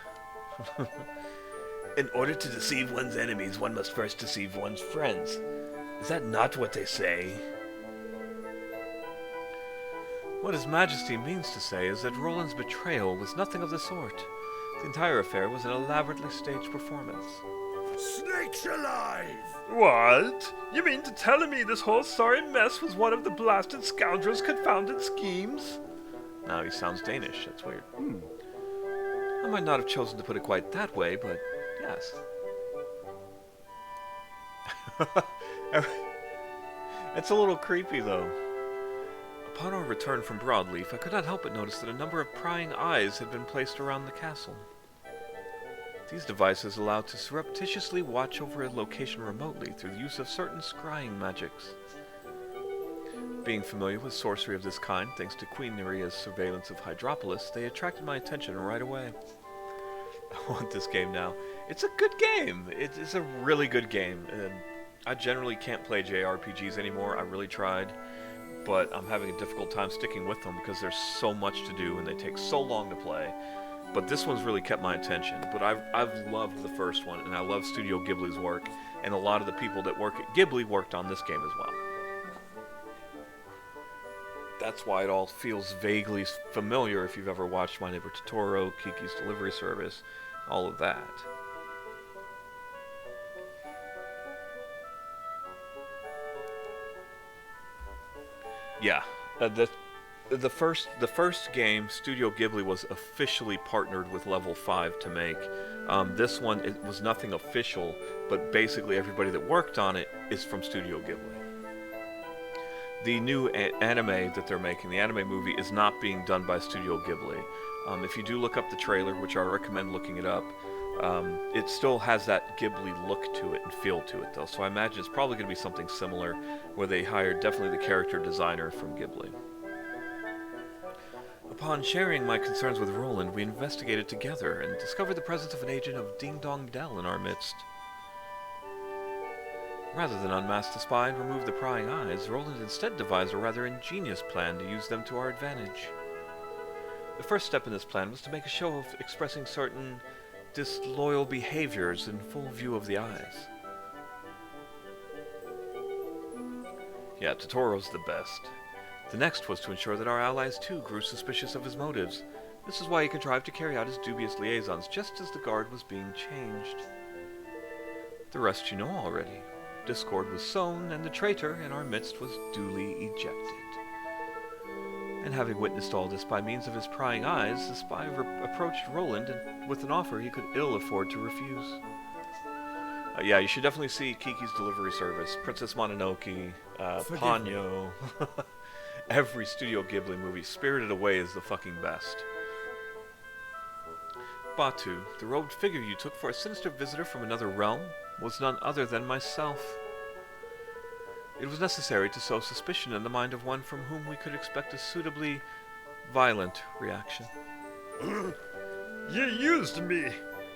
In order to deceive one's enemies, one must first deceive one's friends. Is that not what they say? What His Majesty means to say is that Roland's betrayal was nothing of the sort. The entire affair was an elaborately staged performance. Snakes alive! What? You mean to tell me this whole sorry mess was one of the blasted scoundrels' confounded schemes? Now he sounds Danish, that's weird. I might not have chosen to put it quite that way, but yes. It's a little creepy, though. Upon our return from Broadleaf, I could not help but notice that a number of prying eyes had been placed around the castle. These devices allowed to surreptitiously watch over a location remotely through the use of certain scrying magics. Being familiar with sorcery of this kind, thanks to Queen Neria's surveillance of Hydropolis, they attracted my attention right away. I want this game now. It's a good game. It's a really good game. I generally can't play JRPGs anymore. I really tried. But I'm having a difficult time sticking with them because there's so much to do and they take so long to play. But this one's really kept my attention. But I've loved the first one, and I love Studio Ghibli's work, and a lot of the people that work at Ghibli worked on this game as well. That's why it all feels vaguely familiar if you've ever watched My Neighbor Totoro, Kiki's Delivery Service, all of that. Yeah, the first game, Studio Ghibli was officially partnered with Level 5 to make. This one, it was nothing official, but basically everybody that worked on it is from Studio Ghibli. The new anime that they're making, the anime movie, is not being done by Studio Ghibli. If you do look up the trailer, which I recommend looking it up, it still has that Ghibli look to it and feel to it, though. So I imagine it's probably going to be something similar, where they hired definitely the character designer from Ghibli. Upon sharing my concerns with Roland, we investigated together and discovered the presence of an agent of Ding Dong Dell in our midst. Rather than unmask the spy and remove the prying eyes, Roland instead devised a rather ingenious plan to use them to our advantage. The first step in this plan was to make a show of expressing certain disloyal behaviors in full view of the eyes. Yeah, Totoro's the best. The next was to ensure that our allies too grew suspicious of his motives. This is why he contrived to carry out his dubious liaisons just as the guard was being changed. The rest you know already. Discord was sown, and the traitor in our midst was duly ejected. And having witnessed all this by means of his prying eyes, the spy approached Roland with an offer he could ill afford to refuse. Yeah, you should definitely see Kiki's Delivery Service, Princess Mononoke, Ponyo. Every Studio Ghibli movie. Spirited Away is the fucking best. Batu, the robed figure you took for a sinister visitor from another realm, was none other than myself. It was necessary to sow suspicion in the mind of one from whom we could expect a suitably violent reaction. You used me.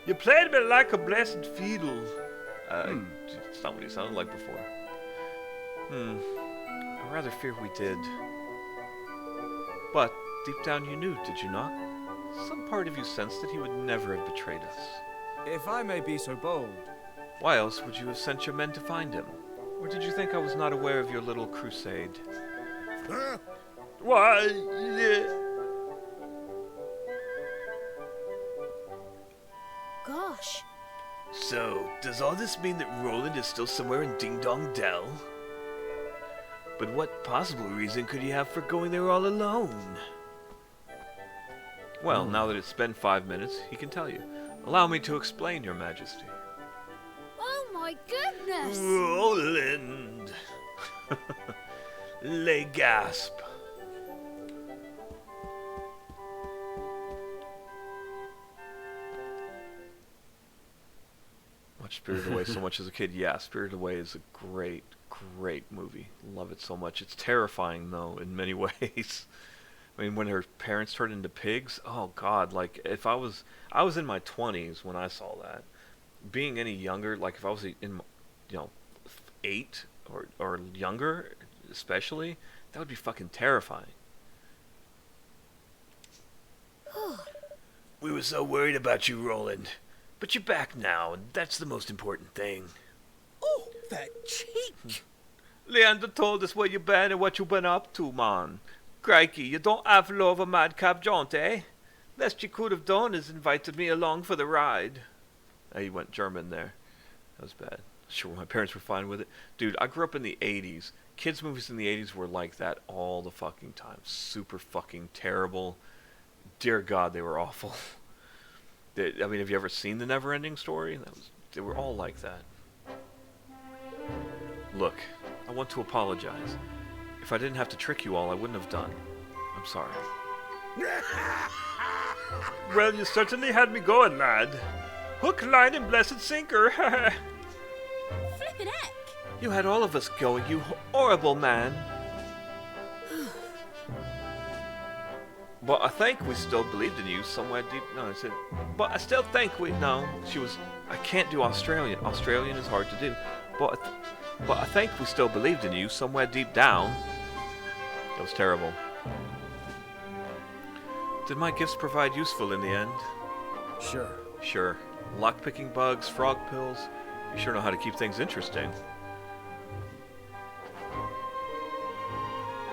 You played me like a blessed fiddle. It's not what he sounded like before. I rather fear we did. But deep down you knew, did you not? Some part of you sensed that he would never have betrayed us. If I may be so bold. Why else would you have sent your men to find him? Or did you think I was not aware of your little crusade? Huh? Why, Gosh. So, does all this mean that Roland is still somewhere in Ding Dong Dell? But what possible reason could he have for going there all alone? Well, now that it's been 5 minutes, he can tell you. Allow me to explain, Your Majesty. Oh my goodness! Roland! Les gasp. Watched Spirited Away so much as a kid. Yeah, Spirited Away is a great, great movie. Love it so much. It's terrifying, though, in many ways. I mean, when her parents turned into pigs, oh God, like, if I was in my 20s when I saw that. Being any younger, like, if I was in, 8 or younger, especially, that would be fucking terrifying. We were so worried about you, Roland. But you're back now, and that's the most important thing. Oh, that cheek! Leander told us where you been and what you been up to, man. Crikey, you don't have love a madcap jaunt, eh? Best you could have done is invited me along for the ride. He went German there. That was bad. Sure, my parents were fine with it. Dude, I grew up in the 80s. Kids' movies in the 80s were like that all the fucking time. Super fucking terrible. Dear God, they were awful. I mean, have you ever seen The Never-Ending Story? They were all like that. Look, I want to apologize. If I didn't have to trick you all, I wouldn't have done. I'm sorry. Well, you certainly had me going, lad. Hook, line, and blessed sinker. Flippin' heck. You had all of us going, you horrible man. But I think we still believed in you somewhere deep. No, I said, but I still think we. No, she was. I can't do Australian. Australian is hard to do. But I think we still believed in you somewhere deep down. It was terrible. Did my gifts provide useful in the end? Sure. Sure. Lockpicking bugs, frog pills. You sure know how to keep things interesting.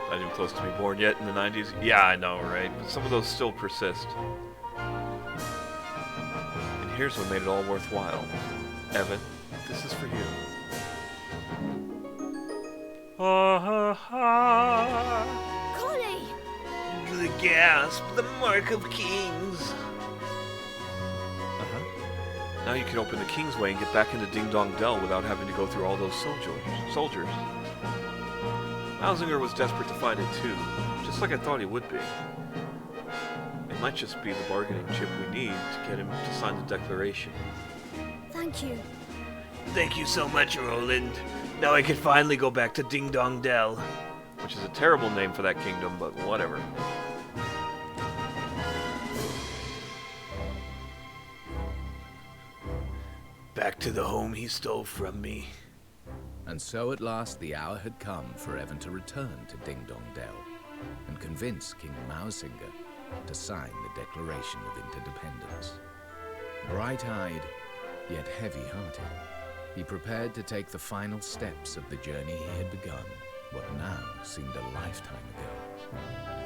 Not even close to be born yet in the 90s. Yeah, I know, right? But some of those still persist. And here's what made it all worthwhile. Evan, this is for you. Collie! The gasp, the mark of kings. Now you can open the Kingsway and get back into Ding Dong Dell without having to go through all those soldiers. Mausinger was desperate to find it too, just like I thought he would be. It might just be the bargaining chip we need to get him to sign the declaration. Thank you. Thank you so much, Roland. Now I can finally go back to Ding Dong Dell. Which is a terrible name for that kingdom, but whatever. Back to the home he stole from me. And so at last the hour had come for Evan to return to Ding Dong Dell and convince King Mausinger to sign the Declaration of Interdependence. Bright-eyed, yet heavy-hearted, he prepared to take the final steps of the journey he had begun, what now seemed a lifetime ago.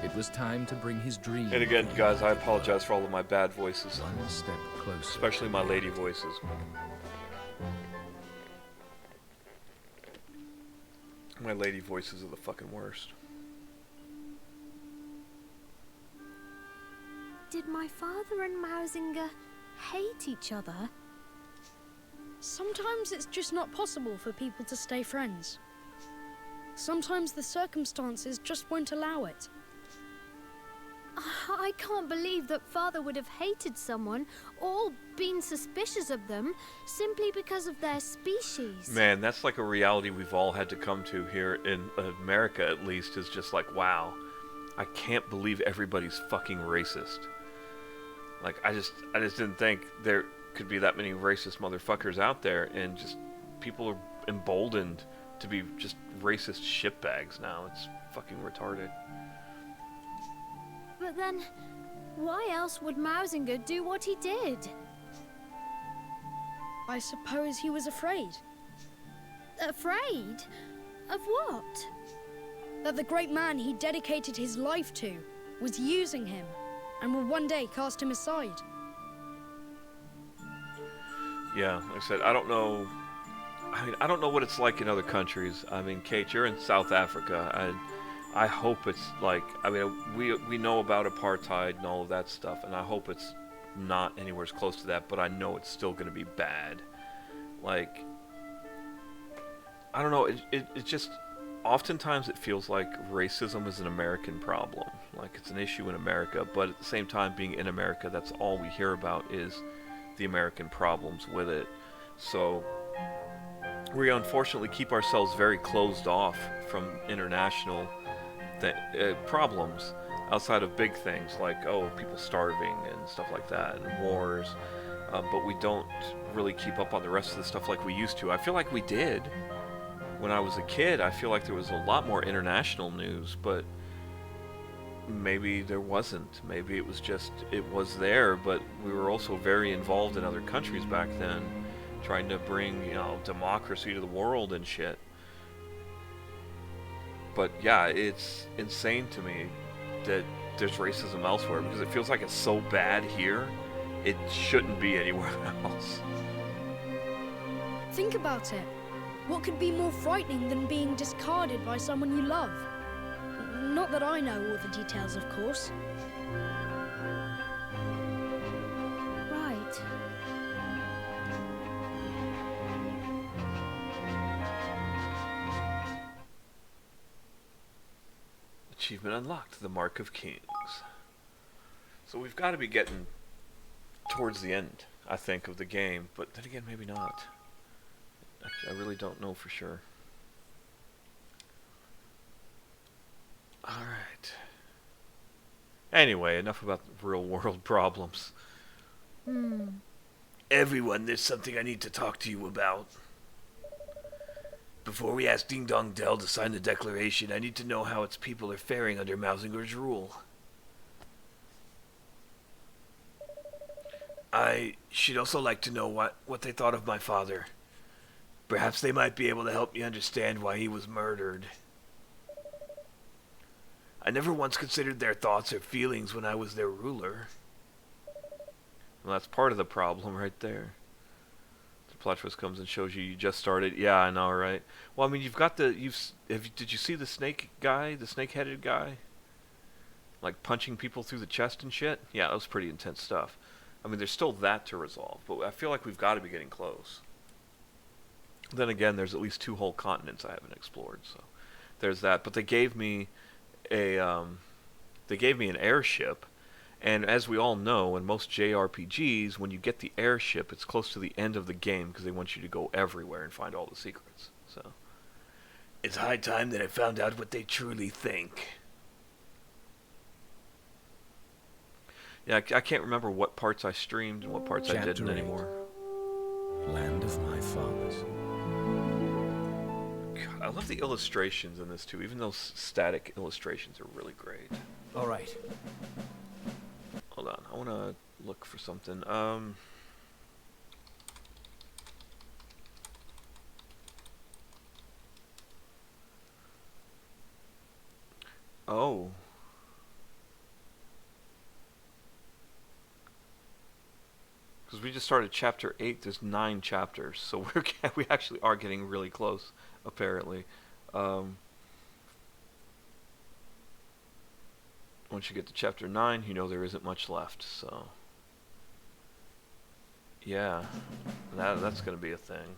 It was time to bring his dream. And again, guys, I apologize for all of my bad voices. One step closer. Especially my lady voices. My lady voices are the fucking worst. Did my father and Mausinger hate each other? Sometimes it's just not possible for people to stay friends. Sometimes the circumstances just won't allow it. I can't believe that father would have hated someone or been suspicious of them simply because of their species. Man, that's like a reality we've all had to come to here in America, at least, is just like, wow, I can't believe everybody's fucking racist. Like, I just didn't think there could be that many racist motherfuckers out there, and just people are emboldened to be just racist shitbags now. It's fucking retarded. But then, why else would Mausinger do what he did? I suppose he was afraid. Afraid? Of what? That the great man he dedicated his life to was using him and will one day cast him aside. Yeah, like I said, I don't know. I don't know what it's like in other countries. I mean, Kate, you're in South Africa. I hope it's like, I mean, we know about apartheid and all of that stuff, and I hope it's not anywhere as close to that, but I know it's still going to be bad. Like, I don't know, it just, oftentimes it feels like racism is an American problem. Like, it's an issue in America, but at the same time, being in America, that's all we hear about is the American problems with it. So we unfortunately keep ourselves very closed off from international problems outside of big things like, oh, people starving and stuff like that, and wars. But we don't really keep up on the rest of the stuff like we used to. I feel like we did. When I was a kid, I feel like there was a lot more international news, but maybe there wasn't. Maybe it was just, it was there, but we were also very involved in other countries back then, trying to bring, you know, democracy to the world and shit. But yeah, it's insane to me that there's racism elsewhere, because it feels like it's so bad here, it shouldn't be anywhere else. Think about it. What could be more frightening than being discarded by someone you love? Not that I know all the details, of course. Right. Achievement unlocked, the Mark of Kings. So we've got to be getting towards the end, I think, of the game, but then again, maybe not. I really don't know for sure. Alright. Anyway, enough about real world problems. Everyone, there's something I need to talk to you about. Before we ask Ding Dong Dell to sign the declaration, I need to know how its people are faring under Mausinger's rule. I should also like to know what they thought of my father. Perhaps they might be able to help me understand why he was murdered. I never once considered their thoughts or feelings when I was their ruler. Well, that's part of the problem right there. The plot twist comes and shows you just started. Yeah, I know, right? Well, I mean, you've got the... did you see the snake guy? The snake-headed guy? Like, punching people through the chest and shit? Yeah, that was pretty intense stuff. I mean, there's still that to resolve, but I feel like we've got to be getting close. Then again, there's at least 2 whole continents I haven't explored, so there's that. But they gave me an airship, and as we all know, in most JRPGs, when you get the airship, it's close to the end of the game because they want you to go everywhere and find all the secrets. So it's high time that I found out what they truly think. Yeah, I can't remember what parts I streamed and what parts I didn't anymore. Land of my fathers. God, I love the illustrations in this too, even those static illustrations are really great. All right. Hold on, I want to look for something. Oh. Because we just started chapter 8, there's 9 chapters, so we actually are getting really close, apparently. Once you get to chapter 9, you know there isn't much left, so... Yeah, that's going to be a thing.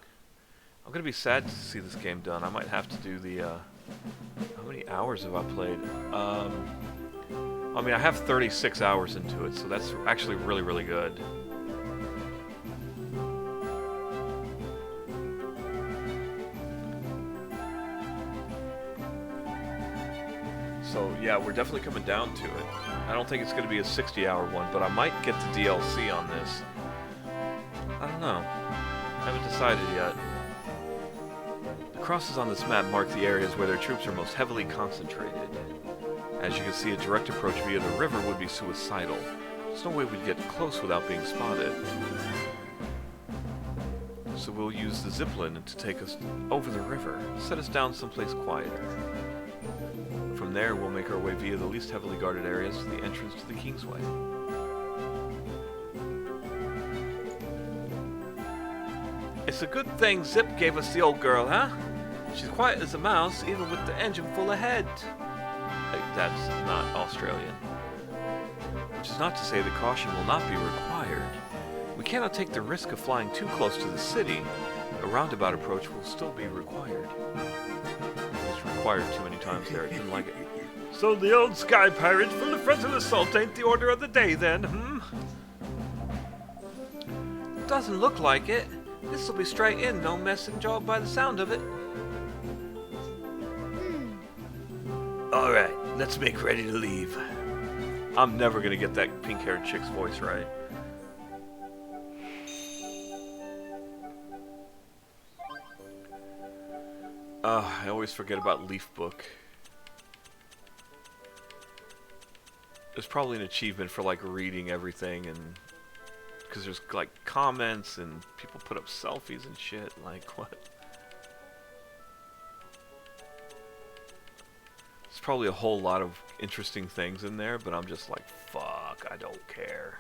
I'm going to be sad to see this game done. I might have to do the... how many hours have I played? I mean, I have 36 hours into it, so that's actually really, really good. So yeah, we're definitely coming down to it. I don't think it's going to be a 60-hour one, but I might get the DLC on this. I don't know. I haven't decided yet. The crosses on this map mark the areas where their troops are most heavily concentrated. As you can see, a direct approach via the river would be suicidal. There's no way we'd get close without being spotted. So we'll use the zipline to take us over the river, set us down someplace quieter. From there, we'll make our way via the least heavily guarded areas to the entrance to the Kingsway. It's a good thing Zip gave us the old girl, huh? She's quiet as a mouse, even with the engine full ahead. That's not Australian. Which is not to say that caution will not be required. We cannot take the risk of flying too close to the city. A roundabout approach will still be required. It's required too many times there, I didn't like it. So the old sky pirate full of frontal assault ain't the order of the day then, Doesn't look like it. This'll be straight in, no messing job by the sound of it. Alright, let's make ready to leave. I'm never gonna get that pink-haired chick's voice right. I always forget about Leaf Book. There's probably an achievement for like reading everything, and because there's like comments and people put up selfies and shit. Like what? There's probably a whole lot of interesting things in there, but I'm just like, fuck, I don't care.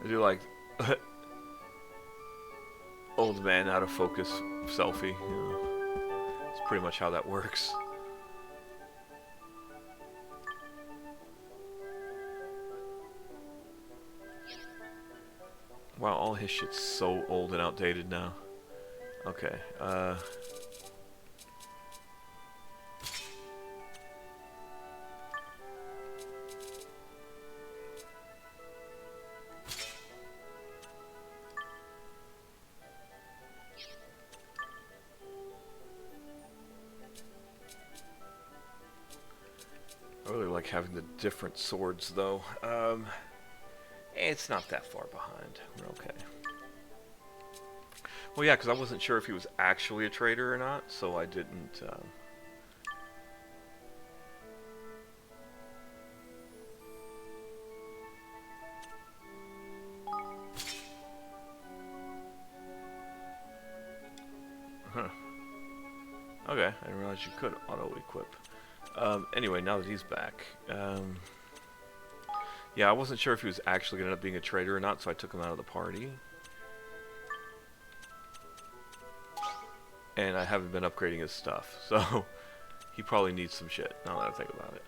I do like old man out of focus selfie. You know, it's pretty much how that works. Wow, all his shit's so old and outdated now. Okay, I really like having the different swords, though. It's not that far behind. We're okay. Well, yeah, because I wasn't sure if he was actually a traitor or not, so I didn't... Huh. Okay, I didn't realize you could auto-equip. Anyway, now that he's back, yeah, I wasn't sure if he was actually going to end up being a traitor or not, so I took him out of the party. And I haven't been upgrading his stuff, so he probably needs some shit, now that I think about it.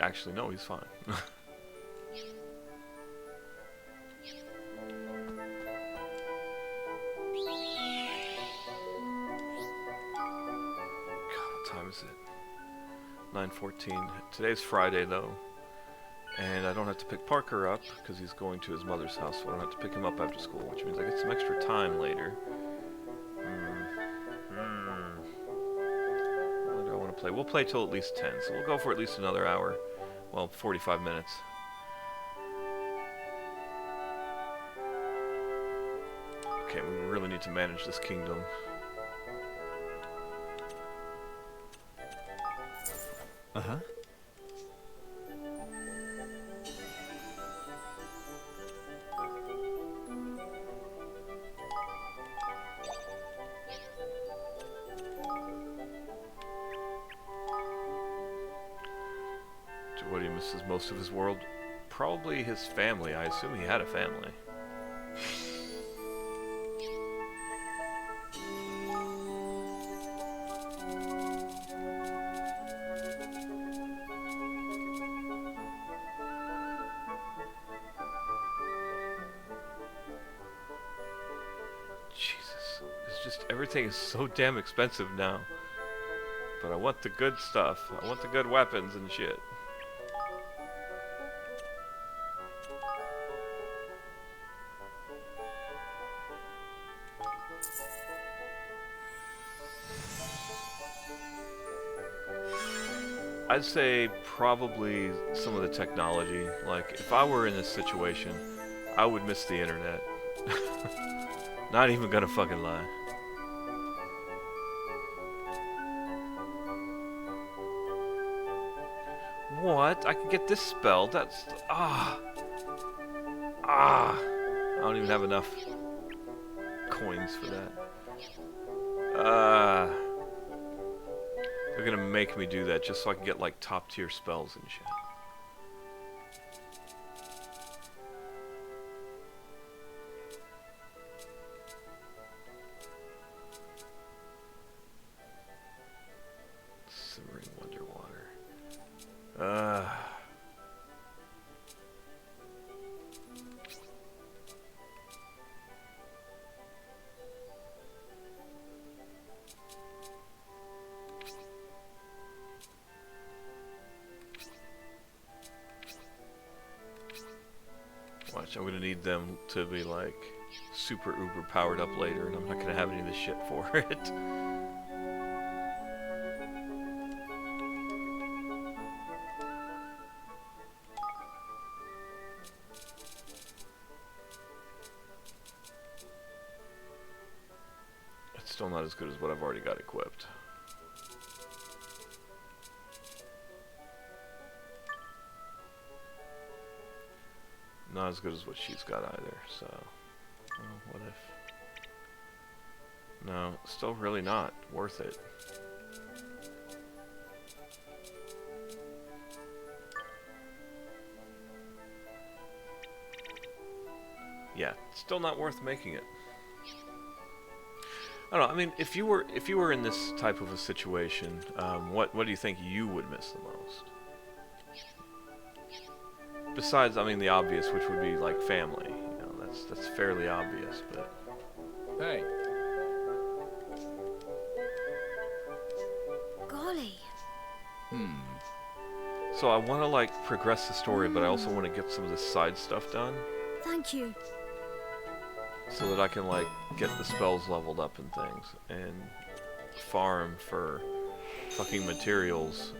Actually, no, he's fine. Is it 9:14? Today's Friday though, and I don't have to pick Parker up because he's going to his mother's house, so I don't have to pick him up after school, which means I get some extra time later. What do I want to play? We'll play till at least 10, so we'll go for at least another hour. Well, 45 minutes. Okay, we really need to manage this kingdom. Uh-huh. What he misses most of his world? Probably his family. I assume he had a family. Everything is so damn expensive now. But I want the good stuff. I want the good weapons and shit. I'd say probably some of the technology. Like, if I were in this situation, I would miss the internet. Not even gonna fucking lie. What? I can get this spell? That's... I don't even have enough coins for that. They're gonna make me do that just so I can get, like, top-tier spells and shit. Simmering Wonder Water. Watch, I'm gonna need them to be like super uber powered up later, and I'm not gonna have any of this shit for it. It's still not as good as what I've already got equipped. Not as good as what she's got either, so... Well, what if... No, still really not worth it. Yeah, still not worth making it. I don't know, I mean, if you were in this type of a situation, what do you think you would miss the most? Besides, I mean, the obvious, which would be like family. You know, that's fairly obvious, but... Hey. Golly. So I want to, like, progress the story, but I also want to get some of this side stuff done. Thank you. So that I can, like, get the spells leveled up and things. And farm for fucking materials.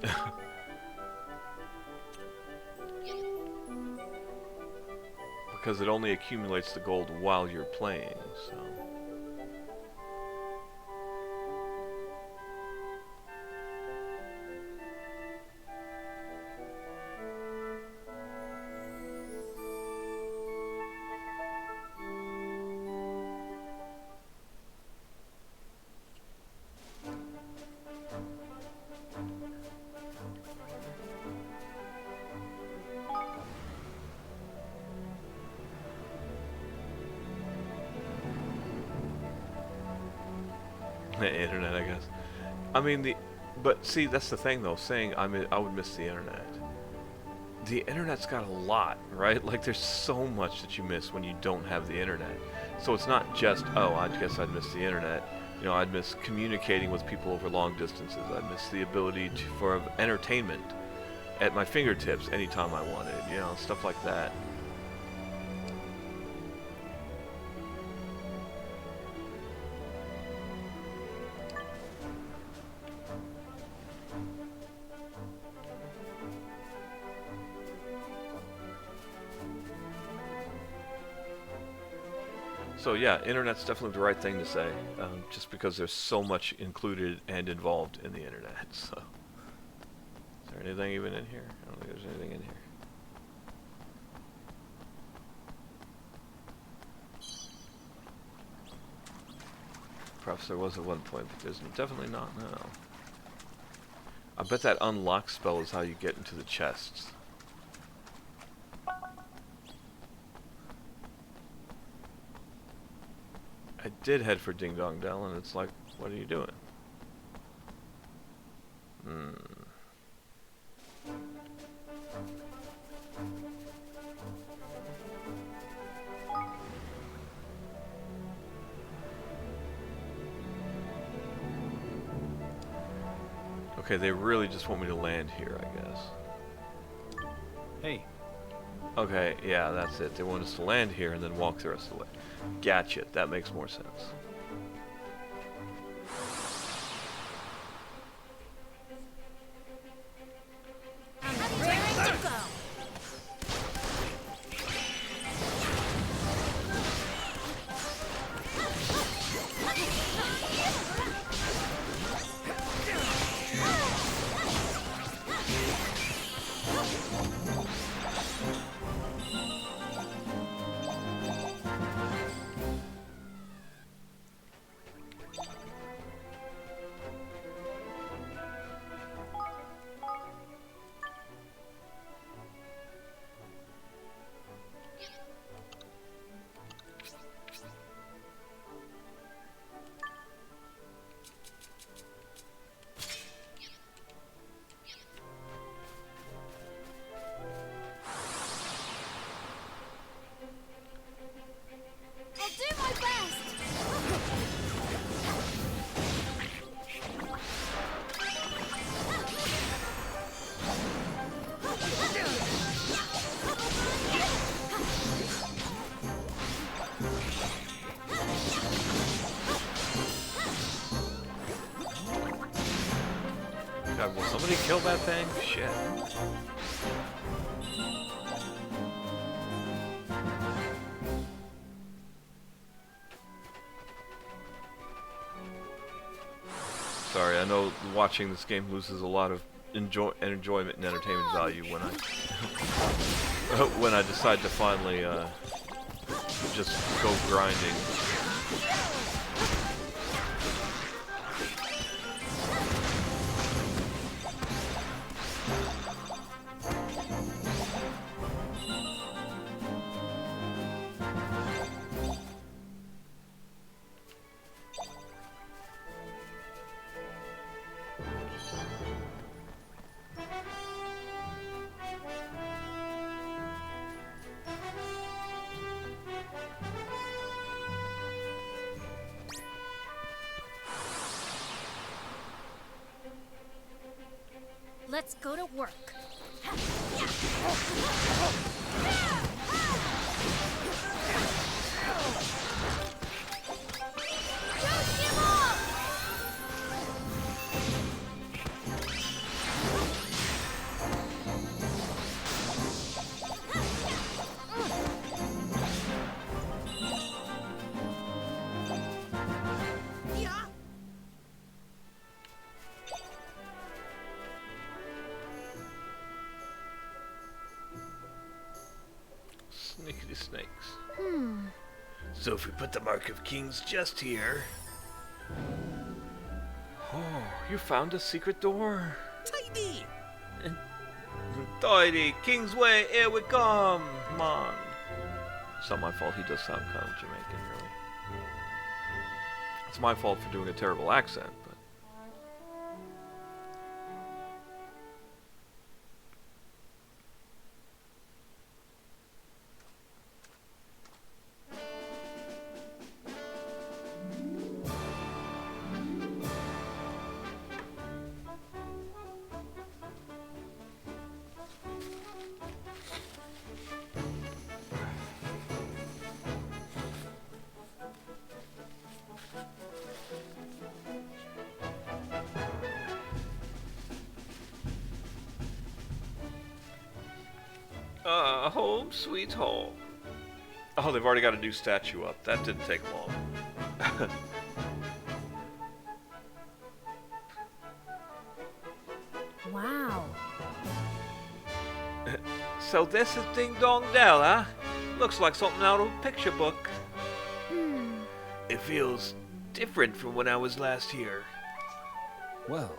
Because it only accumulates the gold while you're playing, so... Internet, I guess. I mean, but see, that's the thing though, saying I would miss the internet. The internet's got a lot, right? Like, there's so much that you miss when you don't have the internet. So it's not just, oh, I guess I'd miss the internet. You know, I'd miss communicating with people over long distances. I'd miss the ability for entertainment at my fingertips anytime I wanted, you know, stuff like that. So yeah, internet's definitely the right thing to say, just because there's so much included and involved in the internet. So, is there anything even in here? I don't think there's anything in here. Perhaps there was at one point, but there's definitely not now. I bet that unlock spell is how you get into the chests. I did head for Ding Dong Dell, and it's like, what are you doing? Okay, they really just want me to land here, I guess. Hey. Okay, yeah, that's it. They want us to land here and then walk the rest of the way. Gotcha. That makes more sense. Will somebody kill that thing? Shit. Sorry, I know watching this game loses a lot of enjoyment and entertainment value when I when I decide to finally just go grinding. Let's go to work. Shoot him off! Sneakity snakes. So if we put the Mark of Kings just here... Oh, you found a secret door. Tidy! Tidy, King's Way, here we come. Come on. It's not my fault, he does sound kind of Jamaican, really. It's my fault for doing a terrible accent, but... home sweet home. Oh, they've already got a new statue up. That didn't take long. Wow. So this is Ding Dong Dell, huh? Looks like something out of a picture book. It feels different from when I was last here. Well,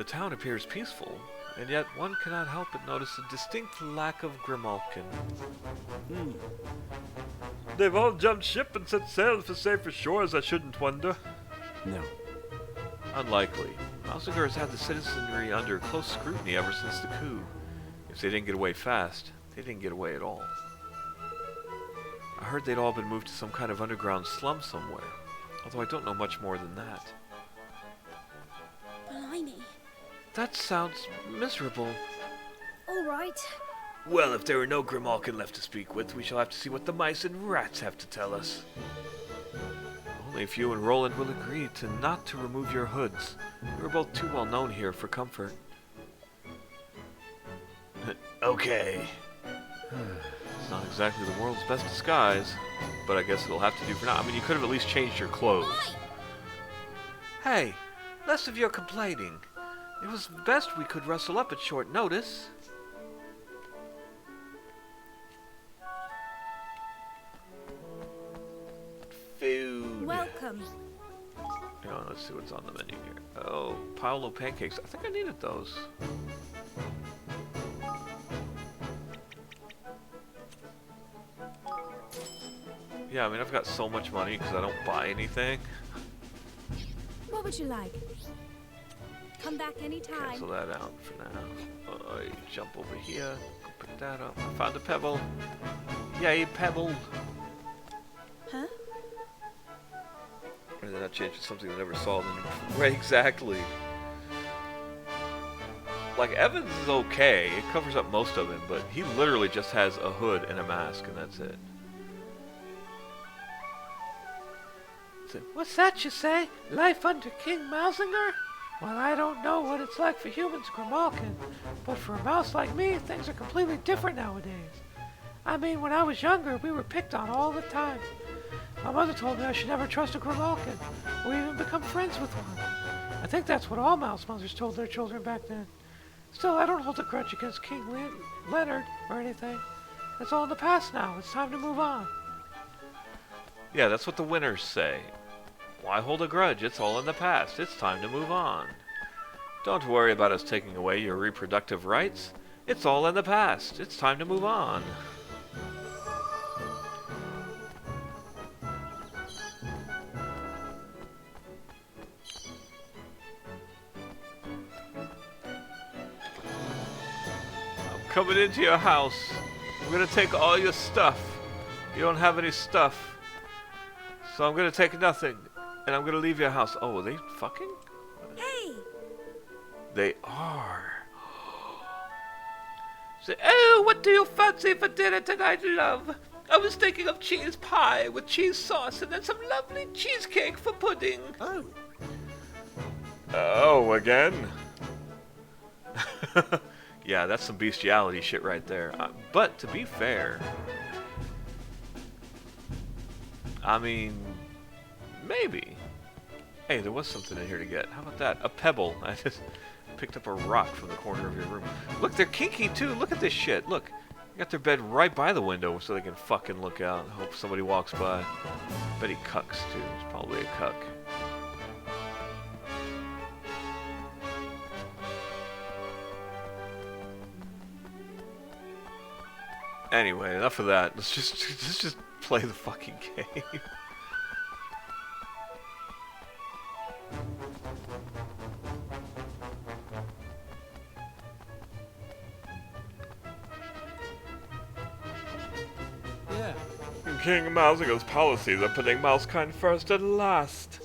The town appears peaceful, and yet one cannot help but notice a distinct lack of grimalkin. They've all jumped ship and set sail for safer shores, I shouldn't wonder. no. Unlikely. Mausinger has had the citizenry under close scrutiny ever since the coup. If they didn't get away fast, they didn't get away at all. I heard they'd all been moved to some kind of underground slum somewhere, although I don't know much more than that. Blimey. That sounds miserable. All right. Well, if there are no Grimalkin left to speak with, we shall have to see what the mice and rats have to tell us. Only if you and Roland will agree to not to remove your hoods. You are both too well known here for comfort. Okay. It's not exactly the world's best disguise, but I guess it'll have to do for now. I mean, you could have at least changed your clothes. Hey, less of your complaining. It was best we could rustle up at short notice. Food. Welcome. Yeah, let's see what's on the menu here. Oh, Paolo pancakes. I think I needed those. Yeah, I mean, I've got so much money because I don't buy anything. What would you like? Come back anytime. Cancel that out for now. Jump over here. Go pick that up. I found a pebble. Yay, pebble. Huh? Or did that change to something I never saw? Right, exactly. Like, Evans is okay. It covers up most of him, but he literally just has a hood and a mask, and that's it. What's that you say? Life under King Mausinger? Well, I don't know what it's like for humans, Grimalkin, but for a mouse like me, things are completely different nowadays. I mean, when I was younger, we were picked on all the time. My mother told me I should never trust a Grimalkin, or even become friends with one. I think that's what all mouse mothers told their children back then. Still, I don't hold a grudge against King Leonard or anything. It's all in the past now. It's time to move on. Yeah, that's what the winners say. Why hold a grudge? It's all in the past. It's time to move on. Don't worry about us taking away your reproductive rights. It's all in the past. It's time to move on. I'm coming into your house. I'm gonna take all your stuff. You don't have any stuff. So I'm gonna take nothing. And I'm gonna leave your house. Oh, are they fucking? Hey! They are. Say, oh, what do you fancy for dinner tonight, love? I was thinking of cheese pie with cheese sauce and then some lovely cheesecake for pudding. Oh. Oh, again? Yeah, that's some bestiality shit right there. But to be fair, I mean, maybe. Hey, there was something in here to get. How about that? A pebble. I just picked up a rock from the corner of your room. Look, they're kinky too. Look at this shit. Look, they got their bed right by the window so they can fucking look out. Hope somebody walks by. Bet he cucks too. He's probably a cuck. Anyway, enough of that. Let's just play the fucking game. Yeah. King Mausinger's policies are putting Mousekind first at last.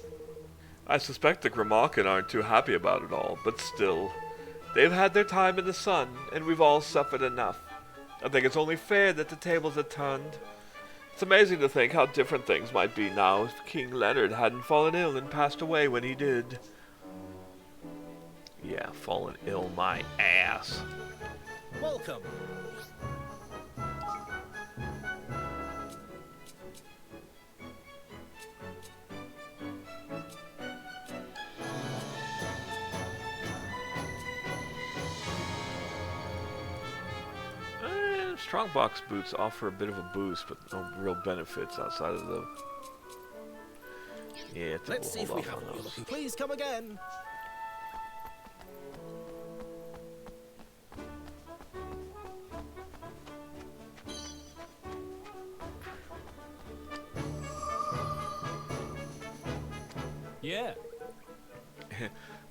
I suspect the Grimalkin aren't too happy about it all, but still. They've had their time in the sun, and we've all suffered enough. I think it's only fair that the tables are turned. It's amazing to think how different things might be now if King Leonard hadn't fallen ill and passed away when he did. Yeah, fallen ill my ass. Welcome. Strongbox boots offer a bit of a boost, but no real benefits outside of the... Yeah, Let's see if we have those. Please come again. Yeah.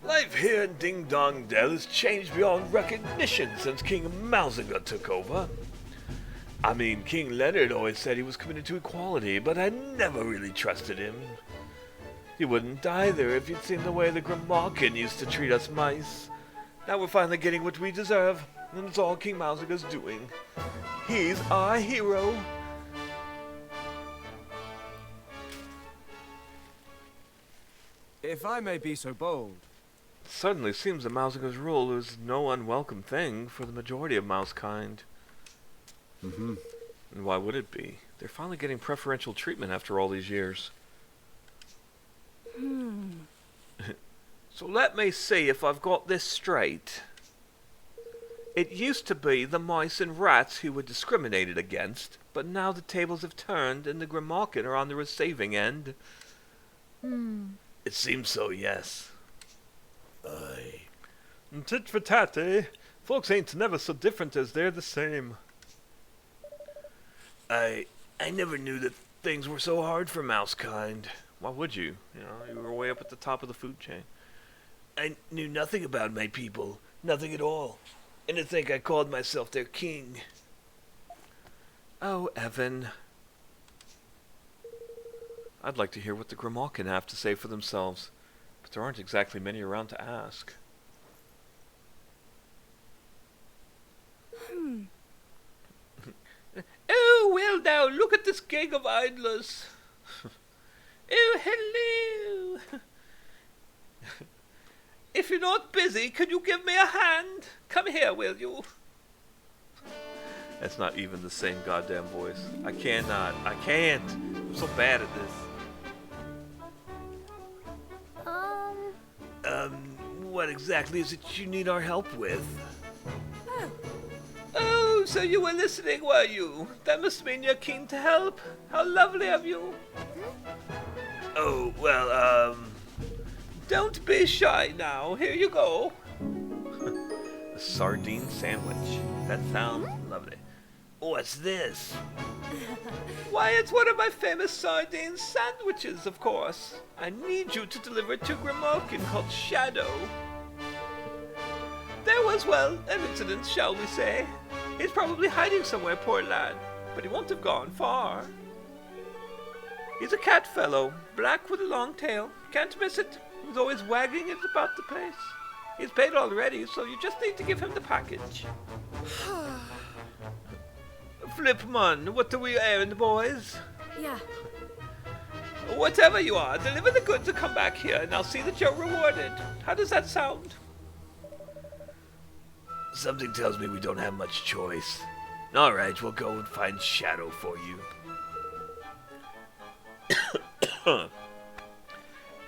Life here in Ding Dong Dell has changed beyond recognition since King Mausinger took over. I mean, King Leonard always said he was committed to equality, but I never really trusted him. He wouldn't either if you'd seen the way the Grimalkin used to treat us mice. Now we're finally getting what we deserve, and it's all King Mausinger's doing. He's our hero. If I may be so bold. It certainly seems that Mausinger's rule is no unwelcome thing for the majority of Mousekind. Mm-hmm. And why would it be? They're finally getting preferential treatment after all these years. So let me see if I've got this straight. It used to be the mice and rats who were discriminated against, but now the tables have turned and the Grimalkin are on the receiving end. It seems so, yes. Aye. And tit for tat, eh? Folks ain't never so different as they're the same. I never knew that things were so hard for Mousekind. Why would you? You know, you were way up at the top of the food chain. I knew nothing about my people. Nothing at all. And to think I called myself their king. Oh, Evan. I'd like to hear what the Grimalkin have to say for themselves, but there aren't exactly many around to ask. Oh, well now, look at this gang of idlers. Oh, hello. if you're not busy, can you give me a hand? Come here, will you? That's not even the same goddamn voice. I cannot. I can't. I'm so bad at this. What exactly is it you need our help with? Oh, so you were listening, were you? That must mean you're keen to help. How lovely of you. Oh, well, Don't be shy now. Here you go. A sardine sandwich. That sounds lovely. What's this? Why, it's one of my famous sardine sandwiches, of course. I need you to deliver it to Grimalkin called Shadow. There was, well, an incident, shall we say. He's probably hiding somewhere, poor lad, but he won't have gone far. He's a cat fellow, black with a long tail. Can't miss it. He's always wagging it about the place. He's paid already, so you just need to give him the package. Flipmon, what are we errand, boys? Yeah. Whatever you are, deliver the goods and come back here, and I'll see that you're rewarded. How does that sound? Something tells me we don't have much choice. Alright, we'll go and find Shadow for you.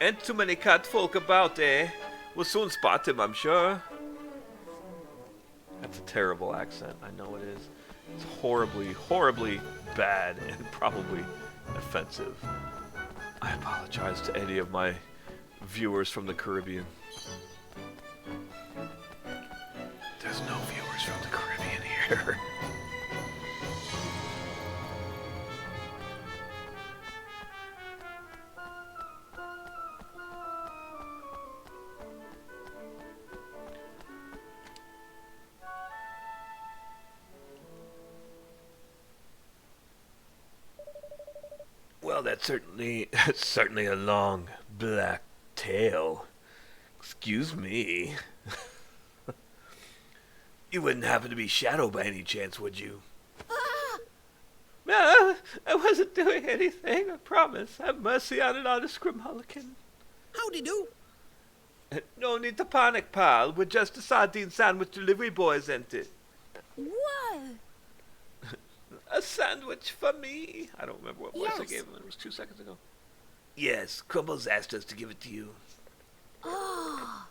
Ain't too many cat folk about, eh? We'll soon spot him, I'm sure. That's a terrible accent, I know it is. It's horribly, horribly bad and probably offensive. I apologize to any of my viewers from the Caribbean. There's no viewers from the Caribbean here. Well, that's certainly a long black tail. Excuse me. You wouldn't happen to be Shadow by any chance, would you? No, I wasn't doing anything, I promise. Have mercy on an honest Grimhullican. Howdy do. No need to panic, pal. We're just a sardine sandwich delivery boys, ain't it? What? A sandwich for me. I don't remember what voice I Yes. gave him. It was 2 seconds ago. Yes, Crumbles asked us to give it to you. Oh.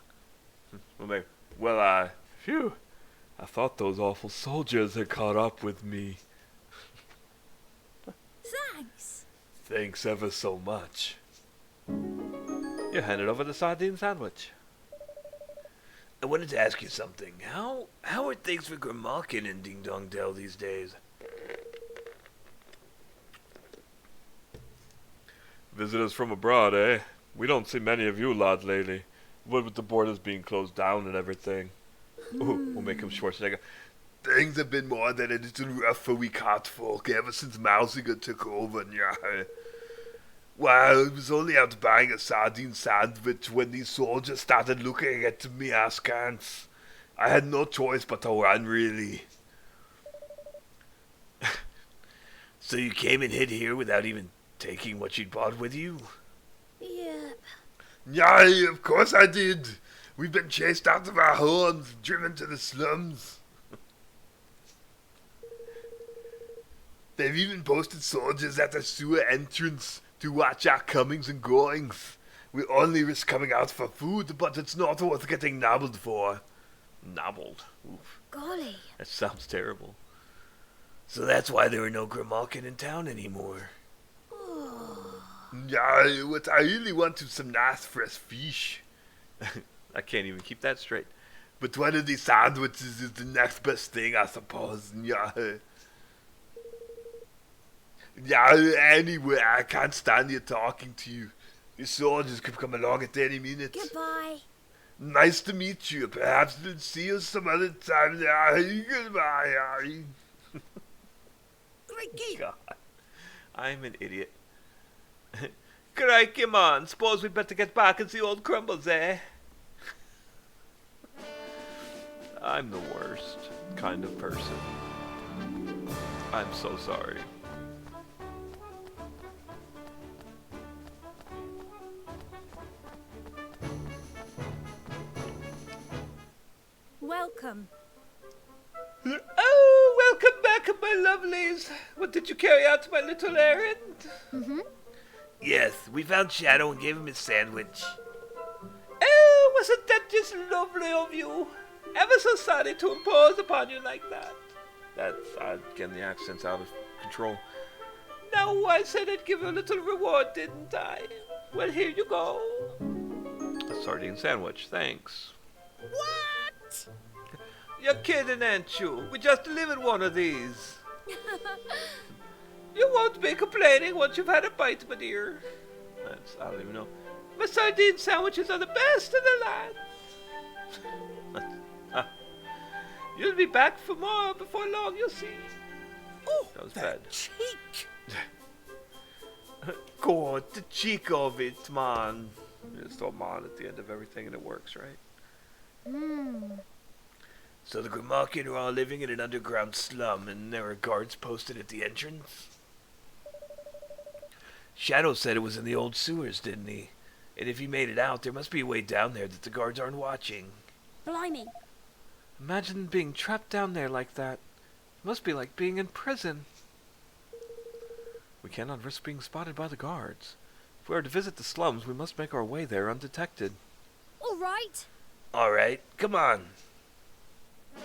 Phew. I thought those awful soldiers had caught up with me. Thanks. Thanks ever so much. You handed over the sardine sandwich. I wanted to ask you something. How are things for Grimalkin and Ding Dong Dell these days? Visitors from abroad, eh? We don't see many of you lot lately. What with the borders being closed down and everything. Ooh, we'll make him Schwarzenegger. Things have been more than a little rough for we cat folk ever since Mausinger took over, yeah. Well, I was only out buying a sardine sandwich when these soldiers started looking at me askance. I had no choice but to run, really. So you came and hid here without even taking what you'd bought with you? Yep. Yeah, of course I did. We've been chased out of our homes, driven to the slums. They've even posted soldiers at the sewer entrance to watch our comings and goings. We only risk coming out for food, but it's not worth getting nobbled for. Nobbled. Oof. Golly. That sounds terrible. So that's why there are no Grimalkin in town anymore. Oh. Yeah, what I really want is some nice fresh fish. I can't even keep that straight. But one of these sandwiches is the next best thing, I suppose. Yeah. Yeah, anyway, I can't stand here talking to you. Your soldiers could come along at any minute. Goodbye. Nice to meet you. Perhaps we'll see you some other time. Goodbye. Crikey. God. I'm an idiot. Crikey, man. Suppose we'd better get back and see old Crumbles, eh? I'm the worst kind of person. I'm so sorry. welcome. Oh, welcome back, my lovelies. What, did you carry out my little errand? Mm-hmm. Yes, we found Shadow and gave him his sandwich. Oh, wasn't that just lovely of you? Ever so sorry to impose upon you like that. That's, again, the accent's out of control. No, I said I'd give you a little reward, didn't I? Well, here you go. A sardine sandwich, thanks. What? You're kidding, ain't you? We just delivered one of these. You won't be complaining once you've had a bite, my dear. That's, I don't even know. My sardine sandwiches are the best in the land. You'll be back for more before long, you'll see. Oh, That was bad. cheek! God, the cheek of it, man. You just throw man at the end of everything and it works, right? Mm. So the Grimalkin are all living in an underground slum, and there are guards posted at the entrance? Shadow said it was in the old sewers, didn't he? And if he made it out, there must be a way down there that the guards aren't watching. Blimey. Imagine being trapped down there like that. It must be like being in prison. We cannot risk being spotted by the guards. If we are to visit the slums, we must make our way there undetected. All right. All right, come on. I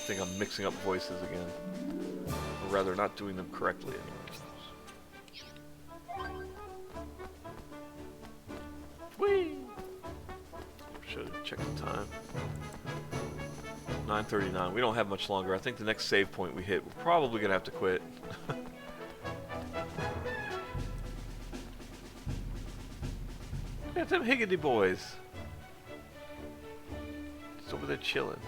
think I'm mixing up voices again. Or rather, not doing them correctly anyways. Whee! Should have checked the time. 9:39. We don't have much longer. I think the next save point we hit, we're probably going to have to quit. Look at them Higgity boys. Just over there chilling.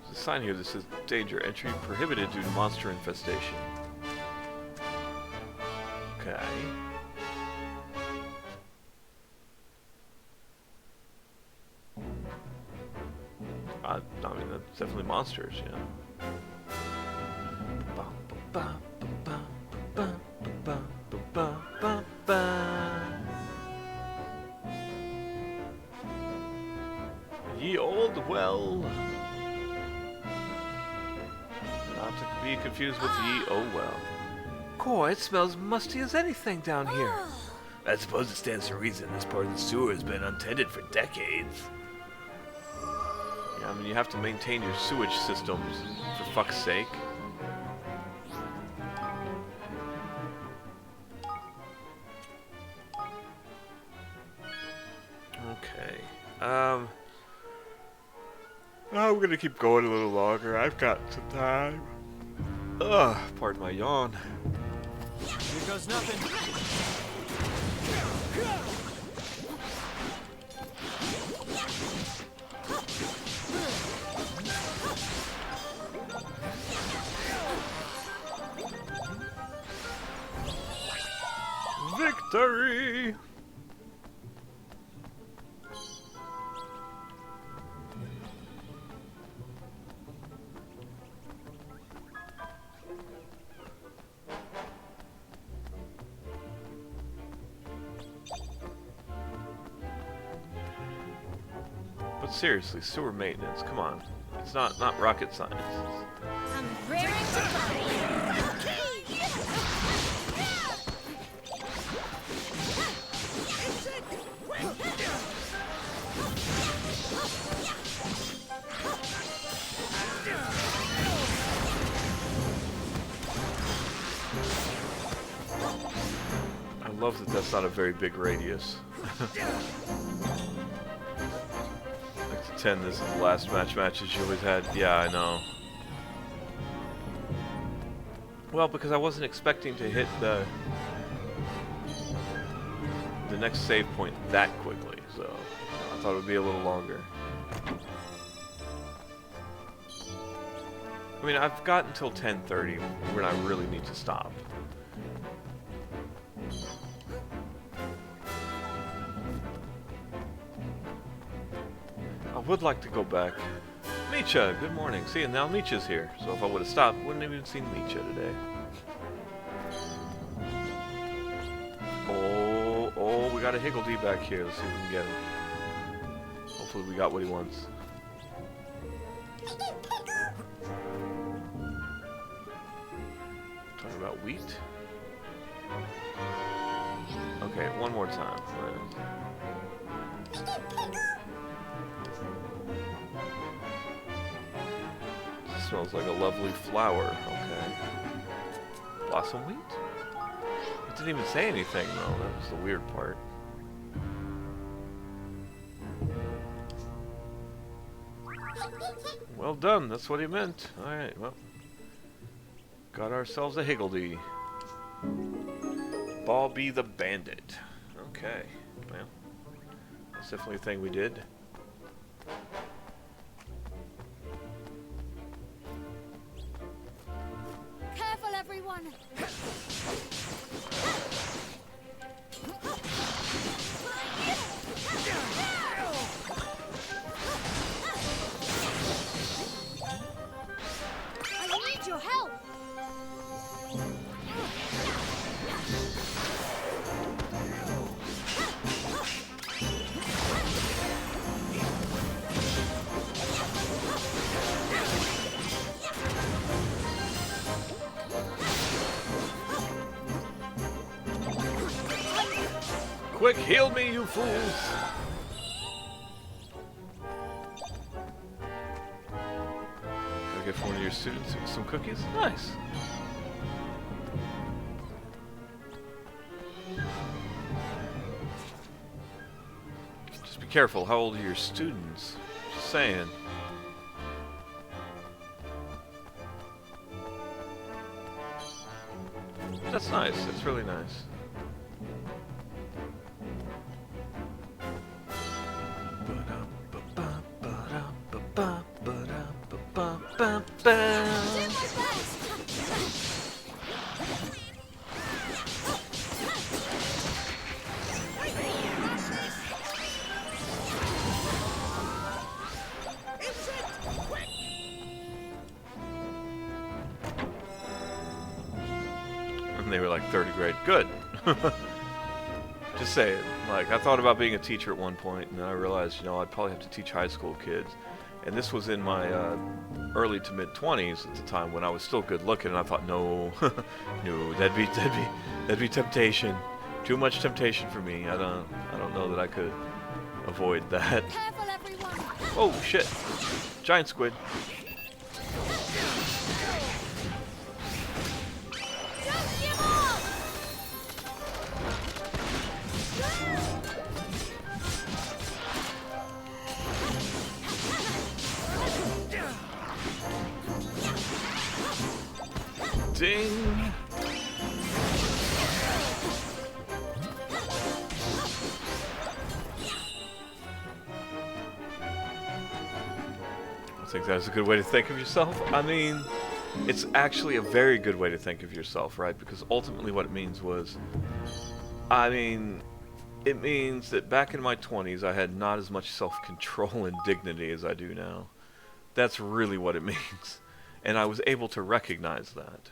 There's a sign here that says danger, entry prohibited due to monster infestation. Okay. I mean, that's definitely monsters, yeah. Ye old well. Not to be confused with ye oh well. Coy, it smells musty as anything down here. I suppose it stands to reason this part of the sewer has been untended for decades. Yeah, I mean, you have to maintain your sewage systems, for fuck's sake. Okay. We're gonna keep going a little longer. I've got some time. Ugh, pardon my yawn. Here goes nothing. Victory! But seriously, sewer maintenance, come on. It's not rocket science. I'm raring to go. I love that that's not a very big radius. Like to 10, this is the last matches you always had. Yeah, I know. Well, because I wasn't expecting to hit the next save point that quickly, so I thought it would be a little longer. I mean, I've got until 10:30 when I really need to stop. I would like to go back. Misha, good morning. See, and now Misha's here. So if I would have stopped, wouldn't have even seen Misha today. Oh. we got a Higgledy back here. Let's see if we can get him. Hopefully we got what he wants. Talking about wheat? Okay, one more time. Smells like a lovely flower. Okay. Blossom wheat? It didn't even say anything though. That was the weird part. Well done. That's what he meant. Alright, well. Got ourselves a Higgledy. Bobby the Bandit. Okay. Well. That's definitely a thing we did. Careful, everyone! I need your help! Quick, heal me, you fools! Gotta get one of your students some cookies? Nice. Just be careful, how old are your students? Just saying. That's nice, that's really nice. And they were like 30 grade. Good. Just saying. Like, I thought about being a teacher at one point, and then I realized, you know, I'd probably have to teach high school kids. And this was in my early to mid 20s at the time when I was still good looking, and I thought, no, no, that'd be temptation. Too much temptation for me. I don't know that I could avoid that. Careful, everyone! Oh shit! Giant squid. Don't give up! Ding! I think that's a good way to think of yourself. I mean, it's actually a very good way to think of yourself, right? Because ultimately what it means was, I mean, it means that back in my 20s I had not as much self-control and dignity as I do now. That's really what it means. And I was able to recognize that.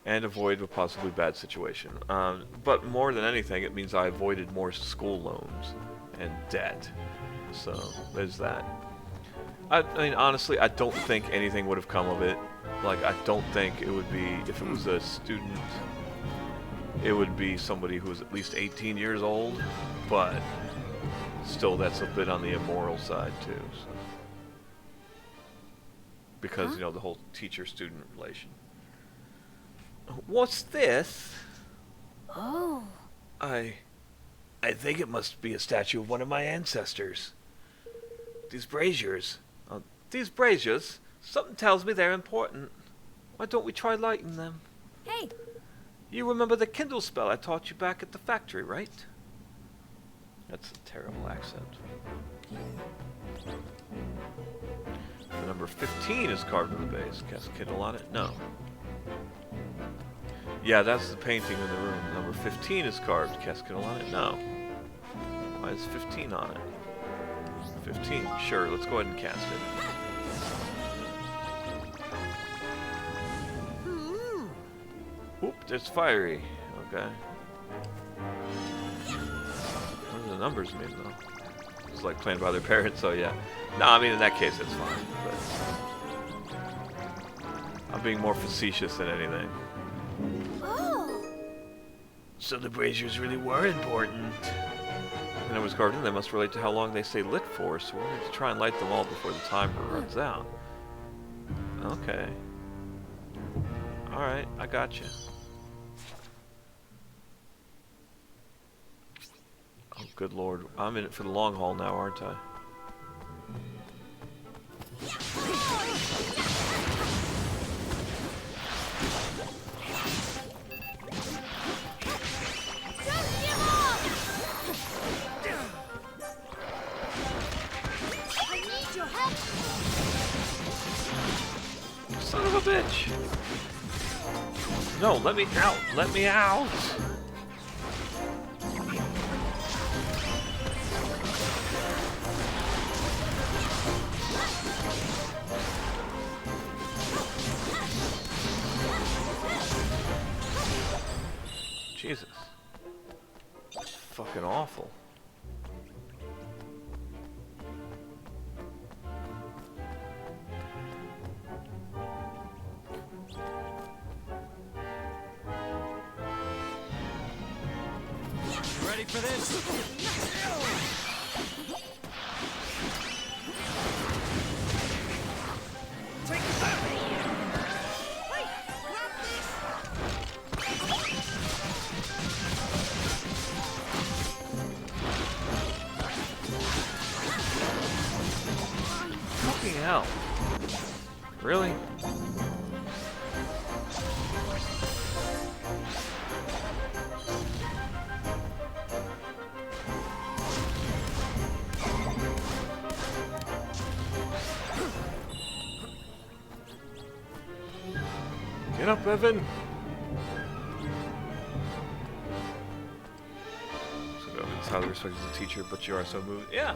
And avoid a possibly bad situation. But more than anything, it means I avoided more school loans and debt. So, there's that. I mean, honestly, I don't think anything would have come of it. Like, I don't think it would be, if it was a student, it would be somebody who was at least 18 years old. But, still, that's a bit on the immoral side, too. So. Because, you know, the whole teacher-student relation. What's this? Oh. I think it must be a statue of one of my ancestors. These braziers. These braziers? Something tells me they're important. Why don't we try lighting them? Hey. You remember the Kindle spell I taught you back at the factory, right? That's a terrible accent. The number 15 is carved in the base. Cast Kindle on it? No. Yeah, that's the painting in the room. Number 15 is carved. Cast Kindle on it? No. Why is 15 on it? 15. Sure, let's go ahead and cast it. Oop, there's fiery. Okay. What do the numbers mean, though? It's like planned by their parents, so yeah. No, I mean, in that case, it's fine. But I'm being more facetious than anything. Oh! So the braziers really were important. And it was carved in. They must relate to how long they stay lit for, so we're going to try and light them all before the timer runs out. Okay. Alright, I got you. Oh, good lord. I'm in it for the long haul now, aren't I? Son of a bitch! No, let me out! Let me out! Jesus. That's fucking awful. Ready for this? Take it back! Wait! Grab Fucking hell. Really? Get up, Evan! So Evan's highly respected as a teacher, but you are so moved. Yeah!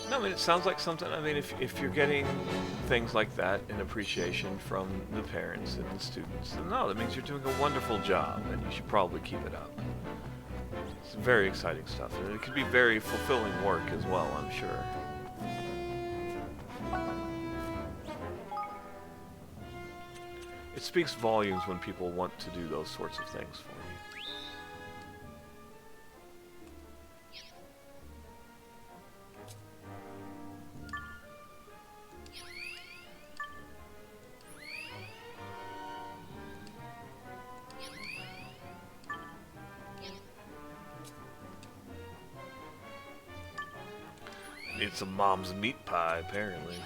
No, I mean, it sounds like something, I mean, if you're getting things like that in appreciation from the parents and the students, then no, that means you're doing a wonderful job, and you should probably keep it up. It's very exciting stuff, and it could be very fulfilling work as well, I'm sure. It speaks volumes when people want to do those sorts of things for you. Need some mom's meat pie, apparently.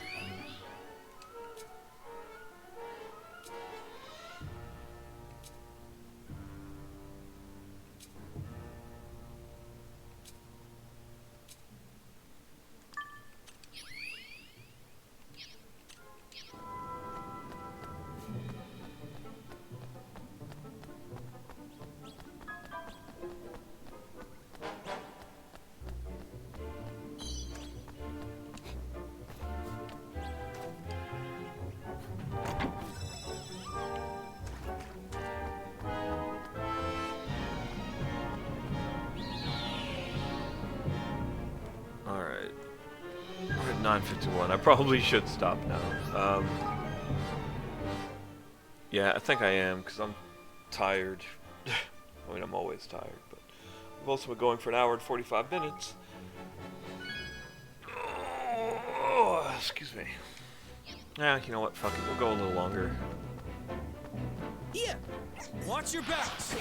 Alright. We're at 9:51. I probably should stop now. Yeah, I think I am, because I'm tired. I mean, I'm always tired, but we've also been going for an hour and 45 minutes. Oh, excuse me. Yeah, you know what? Fuck it. We'll go a little longer. Here! Watch your backs!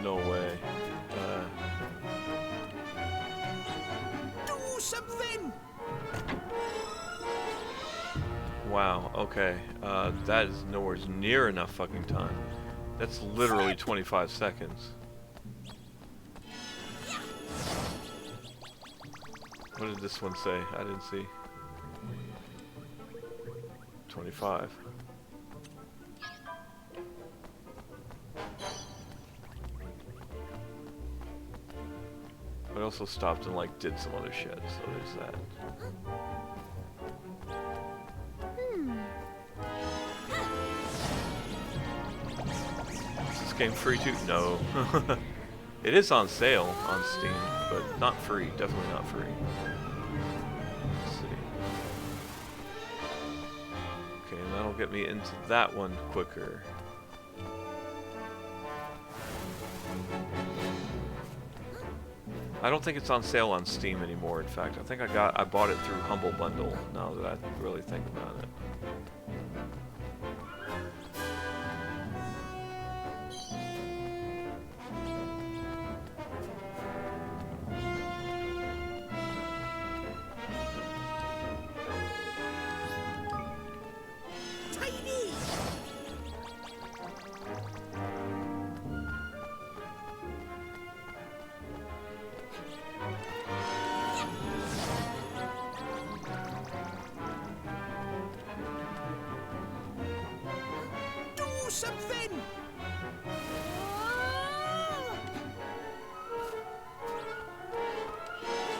no way. Do something! Wow, okay. That is nowhere near enough fucking time. That's literally 25 seconds. What did this one say? I didn't see. 25. But I also stopped and like did some other shit, so there's that. Is this game free too? No. It is on sale on Steam, but not free. Definitely not free. Let's see. Okay, and that'll get me into that one quicker. I don't think it's on sale on Steam anymore. In fact, I think I bought it through Humble Bundle. Now that I really think about it. Something!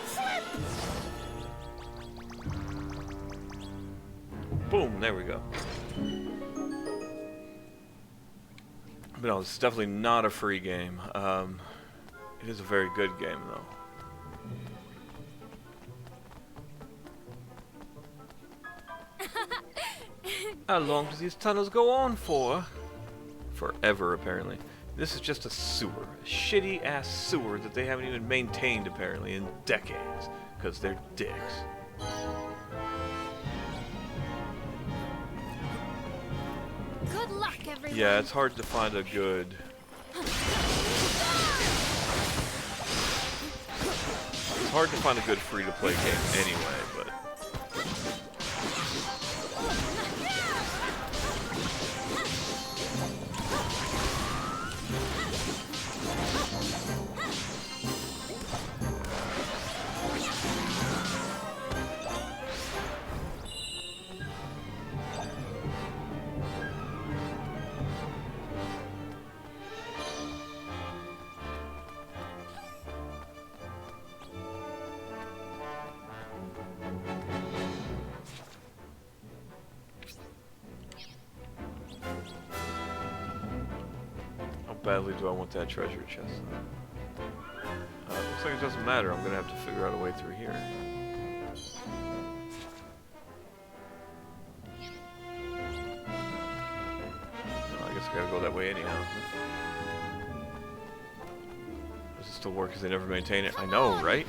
Flip! Boom, there we go. But no, it's definitely not a free game. It is a very good game, though. How long do these tunnels go on for? Forever, apparently. This is just a sewer. A shitty-ass sewer that they haven't even maintained, apparently, in decades. Because they're dicks. Good luck, everyone. Yeah, it's hard to find a good... It's hard to find a good free-to-play game anyway, but... How badly do I want that treasure chest? Looks like it doesn't matter. I'm gonna have to figure out a way through here. Well, I guess I gotta go that way anyhow. Does it still work because they never maintain it? I know, right?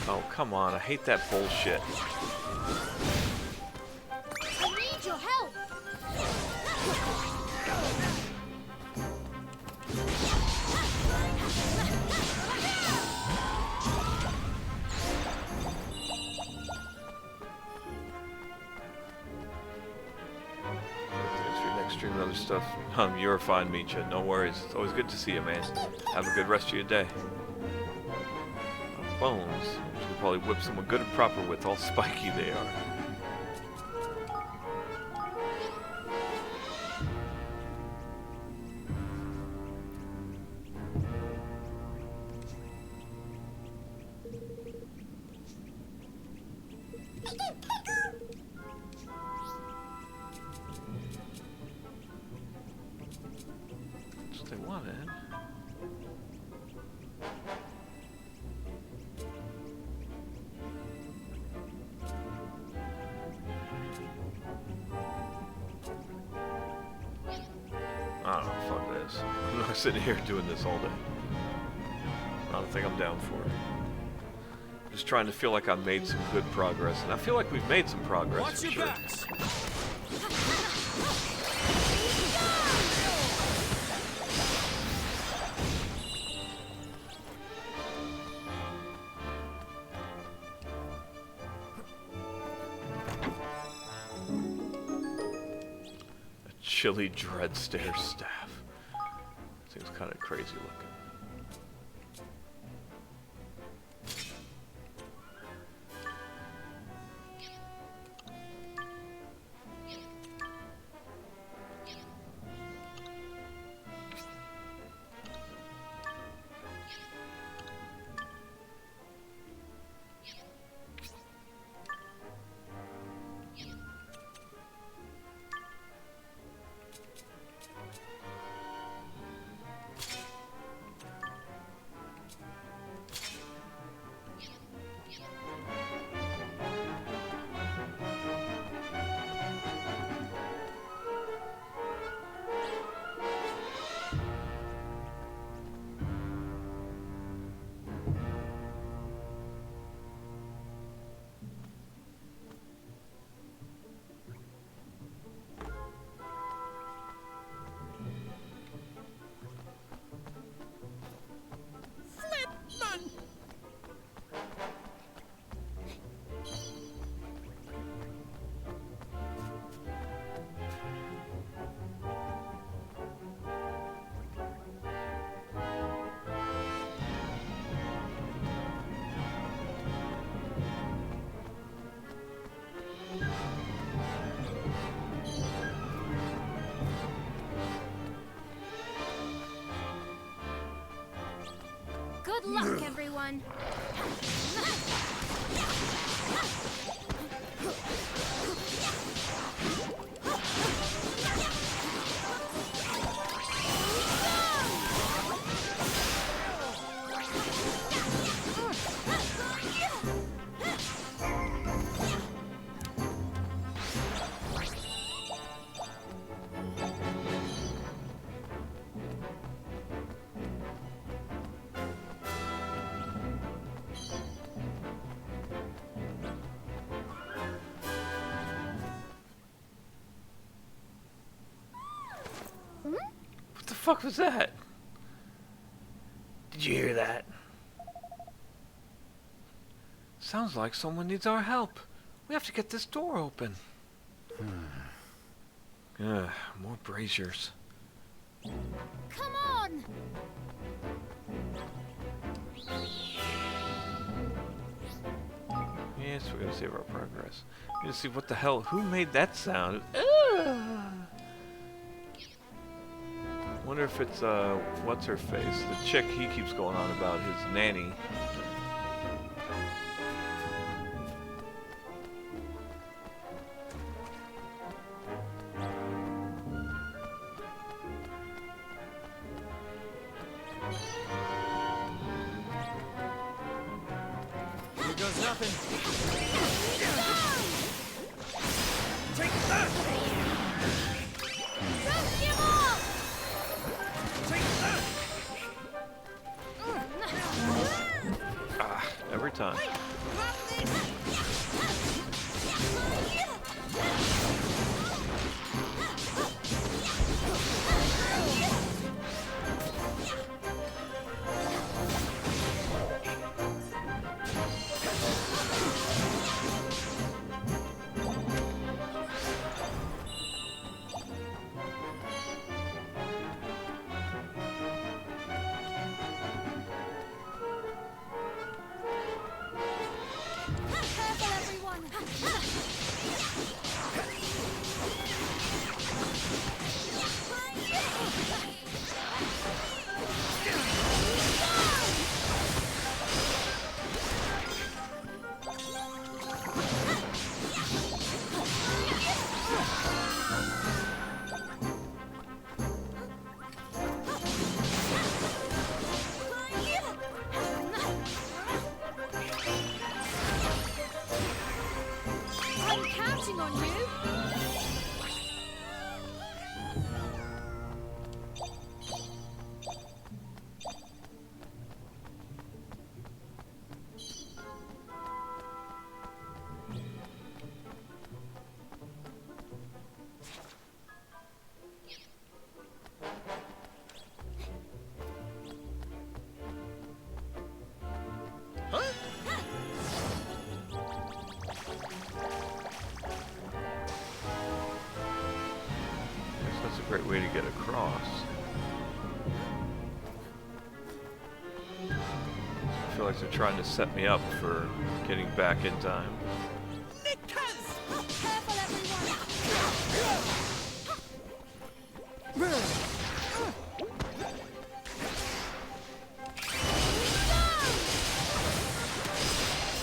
Oh, come on. I hate that bullshit. I need your help. Next stream and other stuff. You're fine, Micha. No worries. It's always good to see you, man. Have a good rest of your day. Bones. You should probably whip someone good and proper with. All spiky they are. That's what they wanted. I don't know, fuck this. I'm not sitting here doing this all day. I don't think I'm down for it. Just trying to feel like I've made some good progress, and I feel like we've made some progress. Watch for your sure. backs! chilly Dreadstare staff. Seems kind of crazy looking. Good luck, everyone. What the fuck was that? Did you hear that? Sounds like someone needs our help. We have to get this door open. More braziers. Come on! Yes, we're gonna save our progress. We're gonna see what the hell. Who made that sound? Wonder if it's what's her face? The chick he keeps going on about, his nanny. Here goes nothing. Take that! Don't give up! Take that! Ah, every time. Careful, way to get across. I feel like they're trying to set me up for getting back in time.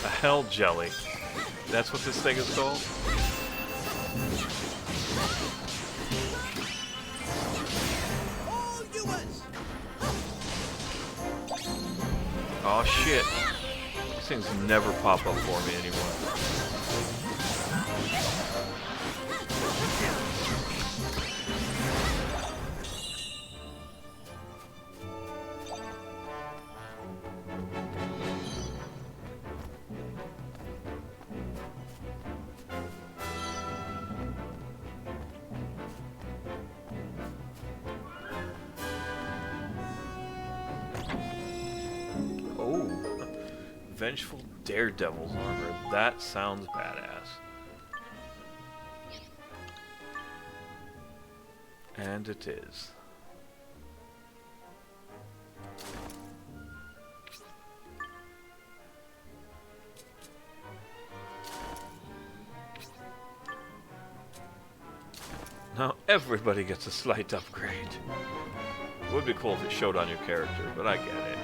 A hell jelly. That's what this thing is called? Oh shit. These things never pop up for me anymore. Vengeful Daredevil's armor. That sounds badass. And it is. Now everybody gets a slight upgrade. It would be cool if it showed on your character, but I get it.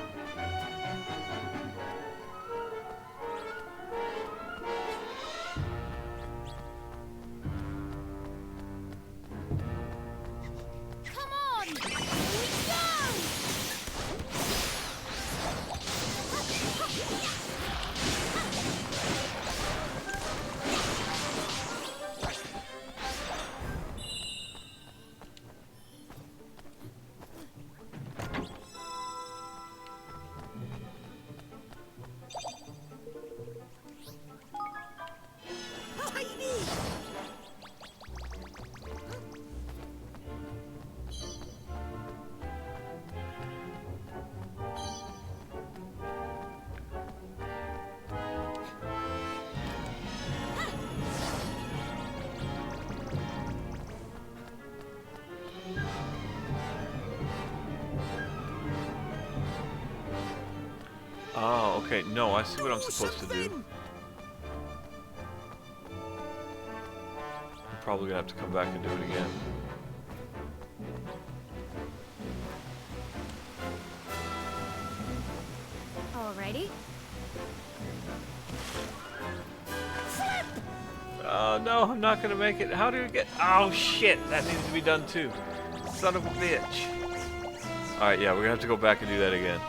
Oh, okay. No, I see what I'm supposed to do. I'm probably gonna have to come back and do it again. Alrighty. Oh no, I'm not gonna make it. How do we get? Oh shit, that needs to be done too. Son of a bitch. Alright, yeah, we're gonna have to go back and do that again.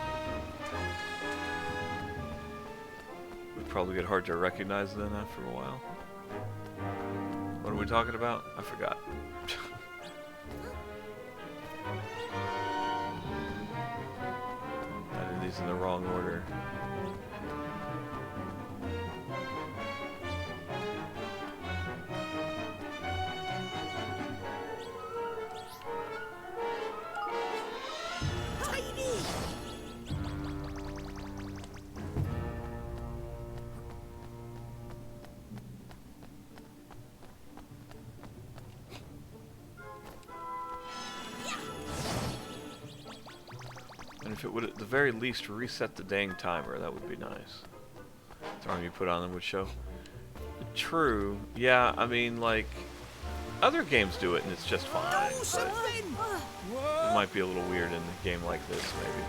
Would probably get hard to recognize then after a while. What are we talking about? I forgot. I did these in the wrong order. And if it would at the very least reset the dang timer, that would be nice. The arm you put on them would show. True. Yeah, I mean, like, other games do it and it's just fine. But it might be a little weird in a game like this, maybe.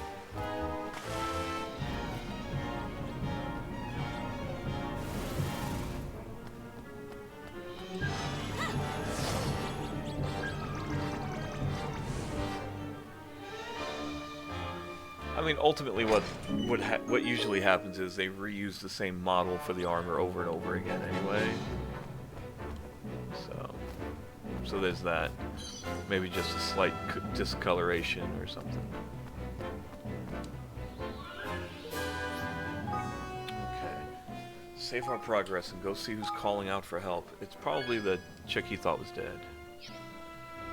I mean, ultimately, what usually happens is they reuse the same model for the armor over and over again, anyway. So there's that. Maybe just a slight discoloration or something. Okay. Save our progress and go see who's calling out for help. It's probably the chick he thought was dead.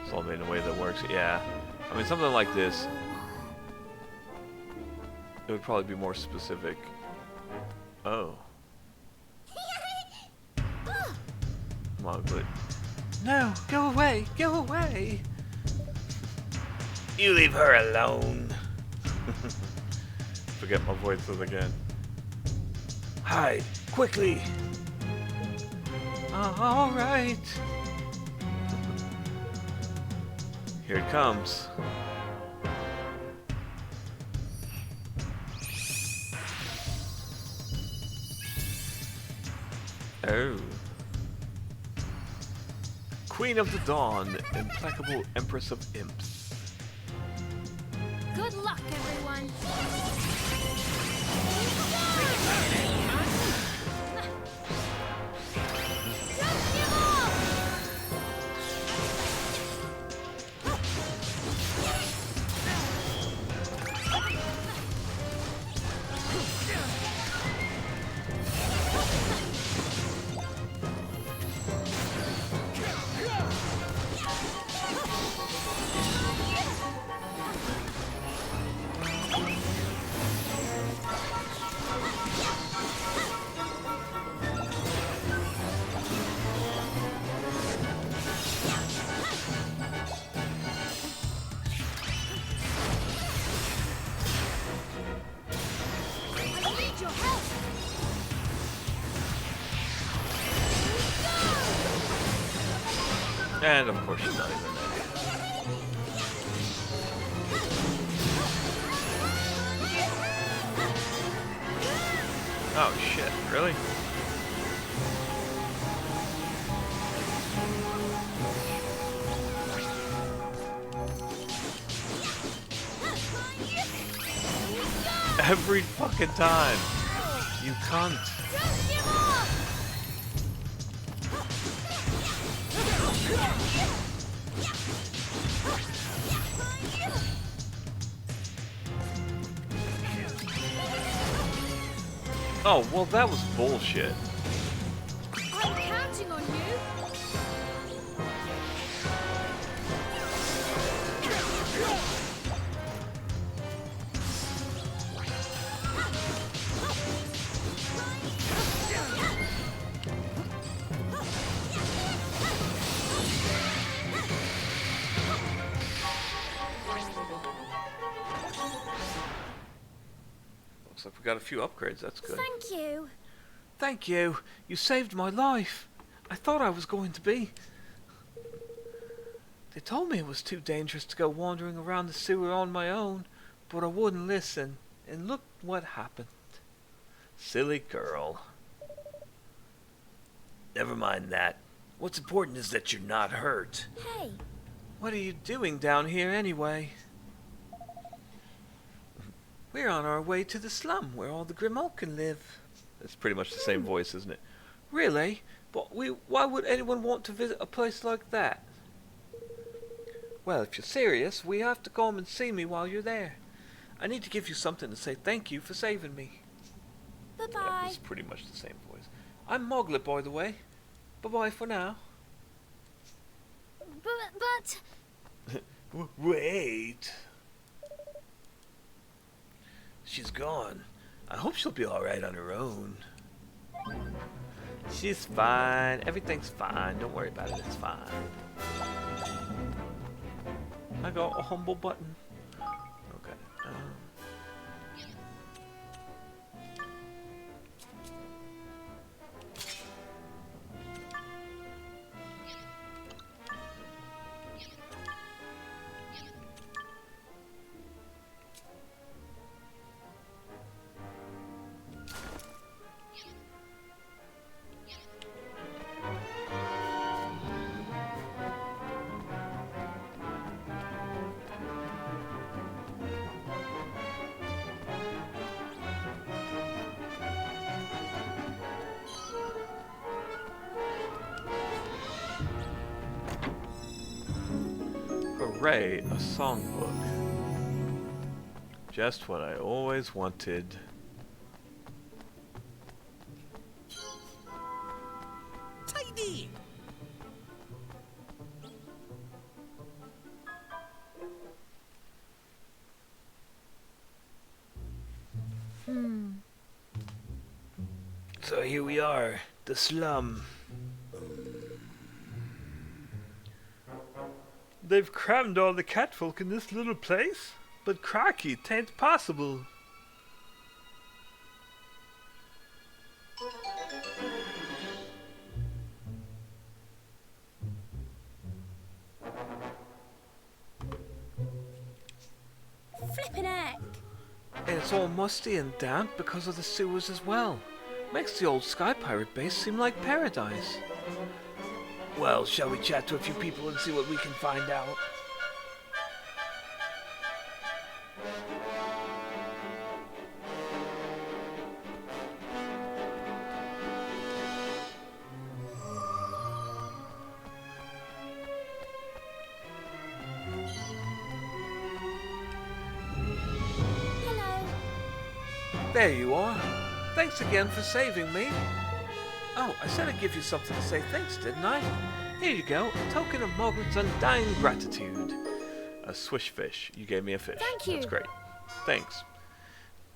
It's all made in a way that works. Yeah. I mean, something like this. It would probably be more specific. Oh. Come on, but... No, go away, go away. You leave her alone. Forget my voices again. Hide, quickly. All right. Here it comes. Oh. Queen of the Dawn, implacable Empress of Imps. Good luck, everyone. And of course she's not even there. Oh shit, really? Every fucking time. You cunt. Oh, well that was bullshit. I'm counting on you. Looks like we got a few upgrades, that's good. Thank you. Thank you. You saved my life. I thought I was going to be. They told me it was too dangerous to go wandering around the sewer on my own, but I wouldn't listen. And look what happened. Silly girl. Never mind that. What's important is that you're not hurt. Hey. What are you doing down here anyway? We're on our way to the slum where all the Grimalkin live. It's pretty much the same voice, isn't it? Really? But why would anyone want to visit a place like that? Well, if you're serious, we have to come and see me while you're there. I need to give you something to say thank you for saving me. Bye-bye. Yeah, it's pretty much the same voice. I'm Moglet, by the way. Bye-bye for now. But... Wait. She's gone. I hope she'll be alright on her own. She's fine. Everything's fine. Don't worry about it. It's fine. I got a humble button. Okay. Hooray, a songbook. Just what I always wanted. Tidy! So here we are, the slum. they've crammed all the catfolk in this little place? But cracky, 'tain't possible. Flippin' heck! And it's all musty and damp because of the sewers as well. Makes the old Sky Pirate base seem like paradise. Well, shall we chat to a few people and see what we can find out? There you are. Thanks again for saving me. Oh, I said I'd give you something to say thanks, didn't I? Here you go, a token of Margaret's undying gratitude. A swish fish. You gave me a fish. Thank you. That's great. Thanks.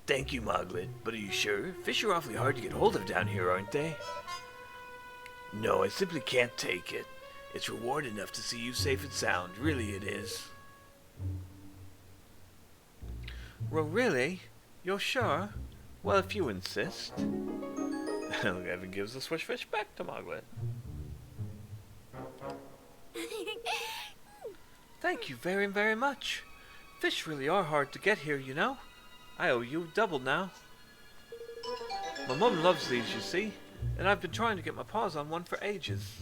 Thank you, Margaret. But are you sure? Fish are awfully hard to get hold of down here, aren't they? No, I simply can't take it. It's reward enough to see you safe and sound. Really it is. Well, really? You're sure? Well, if you insist. Evan gives the swish fish back to Margaret. Thank you very, very much. Fish really are hard to get here, you know. I owe you double now. My mum loves these, you see, and I've been trying to get my paws on one for ages.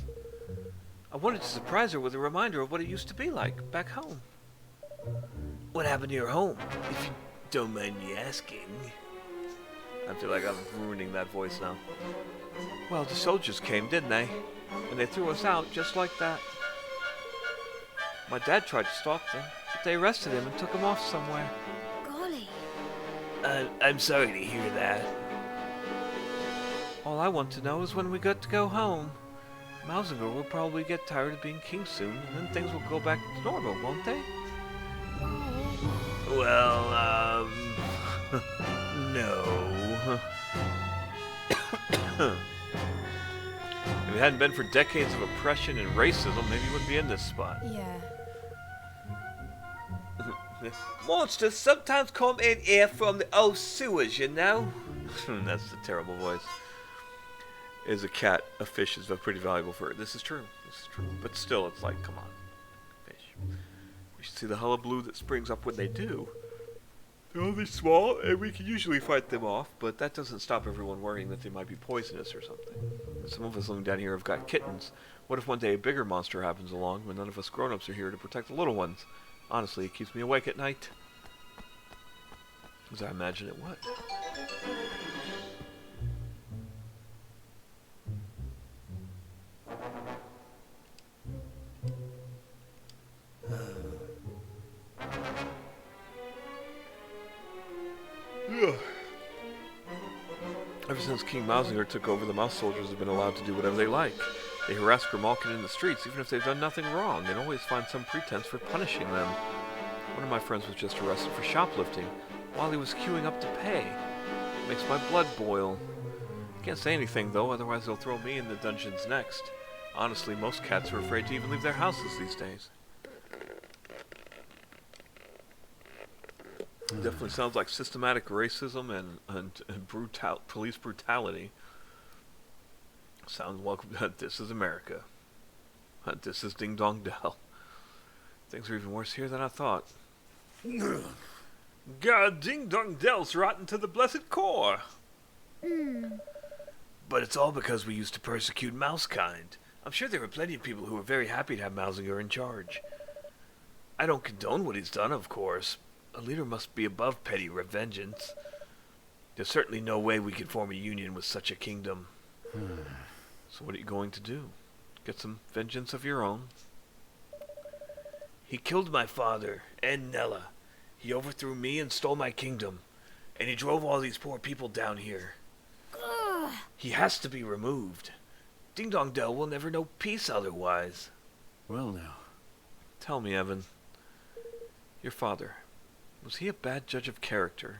I wanted to surprise her with a reminder of what it used to be like back home. What happened to your home, if you don't mind me asking? I feel like I'm ruining that voice now. Well, the soldiers came, didn't they? And they threw us out just like that. My dad tried to stop them, but they arrested him and took him off somewhere. Golly. I'm sorry to hear that. All I want to know is when we got to go home. Mausinger will probably get tired of being king soon, and then things will go back to normal, won't they? Well, no. If it hadn't been for decades of oppression and racism, maybe you wouldn't be in this spot. Yeah. Monsters sometimes come in here from the old sewers, you know. That's a terrible voice. Is a cat, a fish is a pretty valuable fur. This is true. This is true. But still, it's like, come on, fish. We should see the hullabaloo that springs up when they do. They're only small, and we can usually fight them off, but that doesn't stop everyone worrying that they might be poisonous or something. Some of us living down here have got kittens. What if one day a bigger monster happens along when none of us grown-ups are here to protect the little ones? Honestly, it keeps me awake at night. As I imagine it would. Ever since King Mausinger took over, the mouse soldiers have been allowed to do whatever they like. They harass Grimalkin in the streets, even if they've done nothing wrong, and always find some pretense for punishing them. One of my friends was just arrested for shoplifting, while he was queuing up to pay. It makes my blood boil. Can't say anything, though, otherwise they'll throw me in the dungeons next. Honestly, most cats are afraid to even leave their houses these days. It definitely sounds like systematic racism and police brutality. Sounds welcome. This is America. This is Ding Dong Dell. Things are even worse here than I thought. God, Ding Dong Dell's rotten to the blessed core. But it's all because we used to persecute mousekind. I'm sure there were plenty of people who were very happy to have Mausinger in charge. I don't condone what he's done, of course. A leader must be above petty revengeance. There's certainly no way we could form a union with such a kingdom. So what are you going to do? Get some vengeance of your own? He killed my father and Nella. He overthrew me and stole my kingdom. And he drove all these poor people down here. He has to be removed. Ding Dong Dell will never know peace otherwise. Well now. Tell me, Evan. Your father, was he a bad judge of character?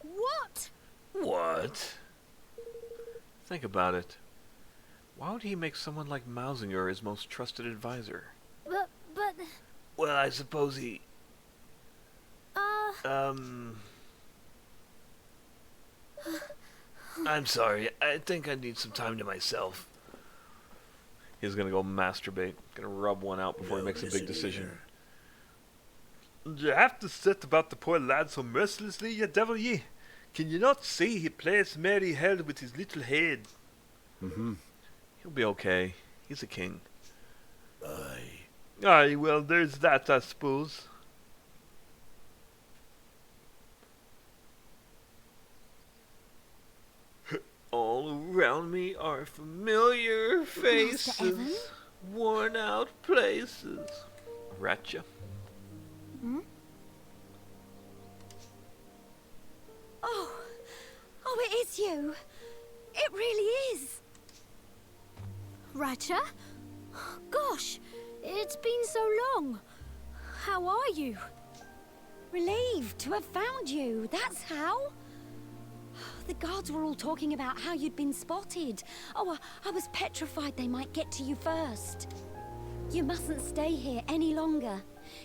What? What? Think about it. Why would he make someone like Mausinger his most trusted advisor? But... Well, I suppose he... I'm sorry. I think I need some time to myself. He's gonna go masturbate. Gonna rub one out before he makes a big decision. You have to set about the poor lad so mercilessly, ye devil ye. Can you not see he plays merry hell with his little head? Mm-hmm. He'll be okay. He's a king. Aye, well, there's that, I suppose. All around me are familiar faces, worn out places. Ratcha. Hmm? Oh, it is you. It really is. Ratcha? Gosh, it's been so long. How are you? Relieved to have found you, that's how. The guards were all talking about how you'd been spotted. Oh, I was petrified they might get to you first. You mustn't stay here any longer.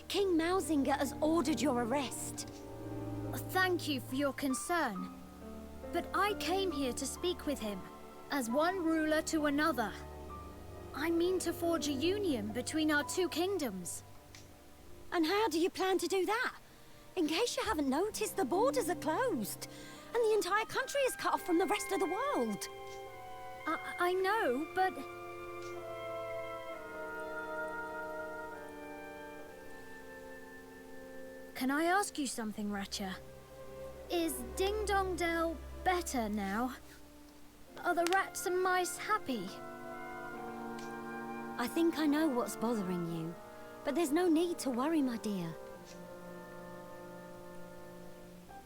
King Mausinger has ordered your arrest. Thank you for your concern. But I came here to speak with him, as one ruler to another. I mean to forge a union between our two kingdoms. And how do you plan to do that? In case you haven't noticed, the borders are closed, and the entire country is cut off from the rest of the world. I know, but... Can I ask you something, Ratcha? Is Ding Dong Dell better now? Are the rats and mice happy? I think I know what's bothering you, but there's no need to worry, my dear.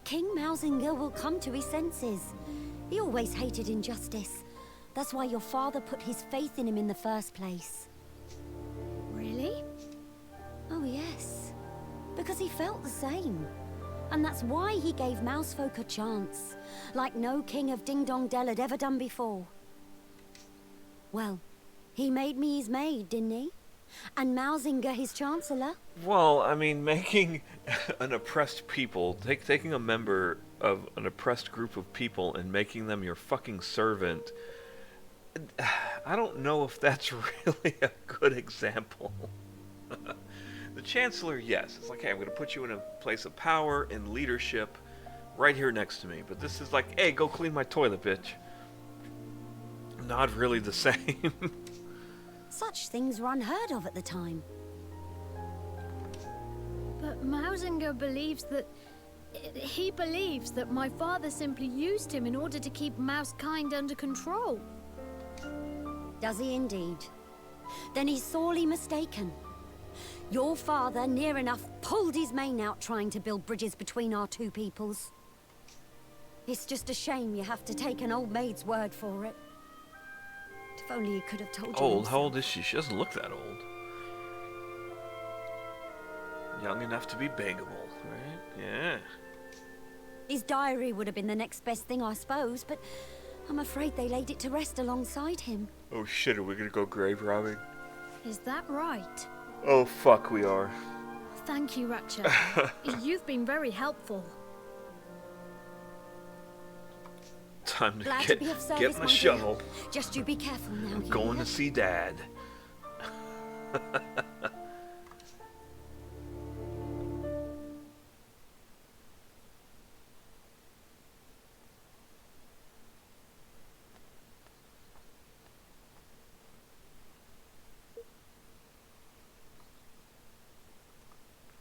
King Mausinger will come to his senses. He always hated injustice. That's why your father put his faith in him in the first place. Really? Oh, yes. Because he felt the same. And that's why he gave Mousefolk a chance, like no king of Ding Dong Dell had ever done before. Well, he made me his maid, didn't he? And Mausinger his chancellor. Well, I mean, making an oppressed people, taking a member of an oppressed group of people and making them your fucking servant, I don't know if that's really a good example. The Chancellor, yes, it's like, hey, I'm going to put you in a place of power and leadership right here next to me. But this is like, hey, go clean my toilet, bitch. Not really the same. Such things were unheard of at the time. But Mausinger believes that... He believes that my father simply used him in order to keep Mousekind under control. Does he indeed? Then he's sorely mistaken. Your father, near enough, pulled his mane out trying to build bridges between our two peoples. It's just a shame you have to take an old maid's word for it. If only he could have told you Old? himself. How old is she? She doesn't look that old. Young enough to be bangable, right? Yeah. His diary would have been the next best thing, I suppose, but I'm afraid they laid it to rest alongside him. Oh shit, are we gonna go grave robbing? Is that right? Oh fuck, we are. Thank you, Ratcha. You've been very helpful. Time Glad to to be of service, get my dear. shovel. Just you be careful now. I'm going to see Dad.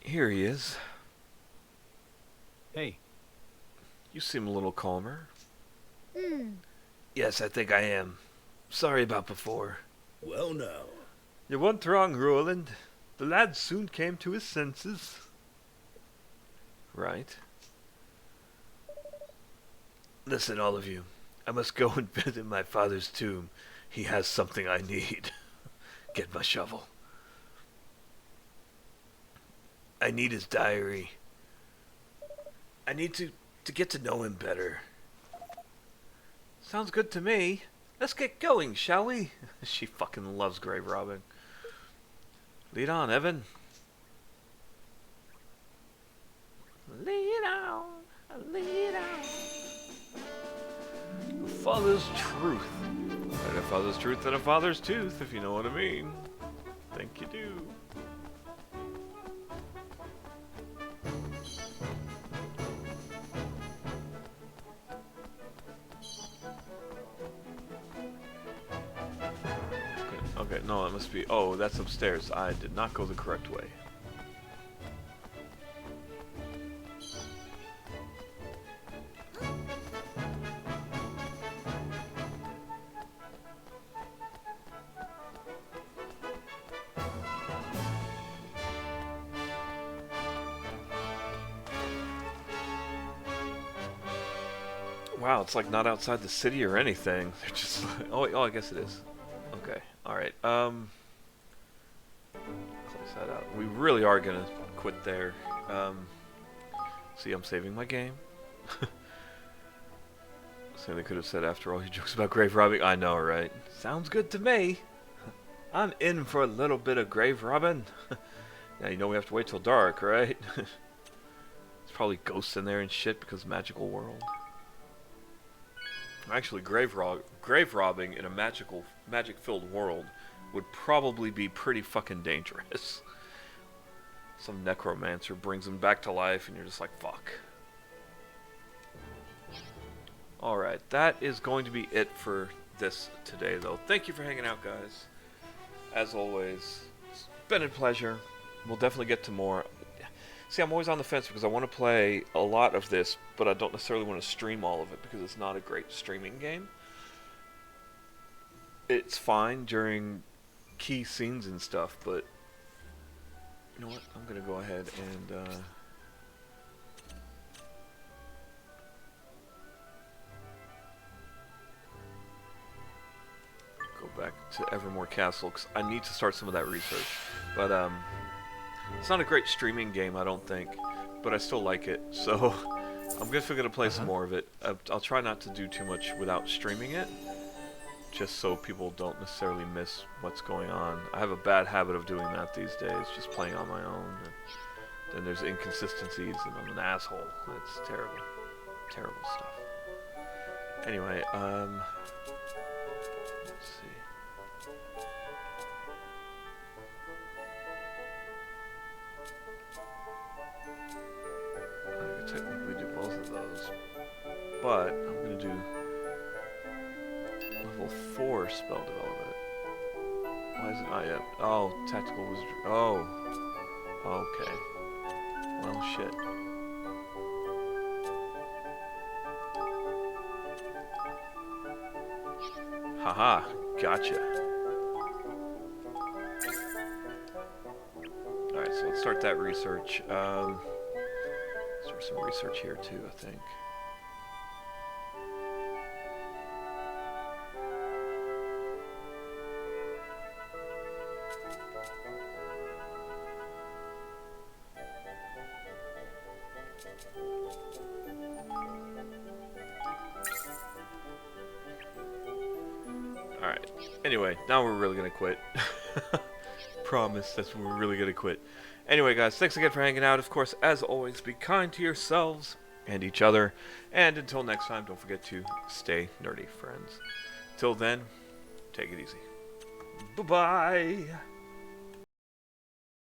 Here he is. Hey. You seem a little calmer. Yes, I think I am. Sorry about before. Well, now. You weren't wrong, Roland. The lad soon came to his senses. Right. Listen, all of you. I must go and visit my father's tomb. He has something I need. Get my shovel. I need his diary. I need to get to know him better. Sounds good to me. Let's get going, shall we? She fucking loves grave robbing. Lead on, Evan. Lead on, lead on. A father's truth. And a father's truth and a father's tooth, if you know what I mean. Think you do. Okay, no, that must be... Oh, that's upstairs. I did not go the correct way. Wow, it's like not outside the city or anything. They're just... Oh, I guess it is. Okay, alright. Close that out. We really are gonna quit there. See, I'm saving my game. So they could have said after all your jokes about grave robbing. I know, right? Sounds good to me. I'm in for a little bit of grave robbing. Now you know we have to wait till dark, right? There's probably ghosts in there and shit because magical world. Actually, grave robbing in a magic-filled world would probably be pretty fucking dangerous. Some necromancer brings him back to life, and you're just like, fuck. Alright, that is going to be it for this today, though. Thank you for hanging out, guys. As always, it's been a pleasure. We'll definitely get to more. See, I'm always on the fence because I want to play a lot of this, but I don't necessarily want to stream all of it because it's not a great streaming game. It's fine during key scenes and stuff, but you know what? I'm going to go ahead and go back to Evermore Castle because I need to start some of that research. But it's not a great streaming game, I don't think, but I still like it, so I'm definitely going to play some more of it. I'll try not to do too much without streaming it, just so people don't necessarily miss what's going on. I have a bad habit of doing that these days, just playing on my own. And then there's inconsistencies, and I'm an asshole. It's terrible. Terrible stuff. Anyway, let's see. I could technically do both of those, but I'm going to do level 4 spell development. Why is it not yet? Oh, tactical wizardry. Oh, okay. Well, shit. Haha, gotcha. Alright, so let's start that research. Start some research here too, I think. Alright, anyway, now we're really gonna quit. Promise, that's when we're really gonna quit. Anyway, guys, thanks again for hanging out. Of course, as always, be kind to yourselves and each other. And until next time, don't forget to stay nerdy, friends. Till then, take it easy. Bye-bye.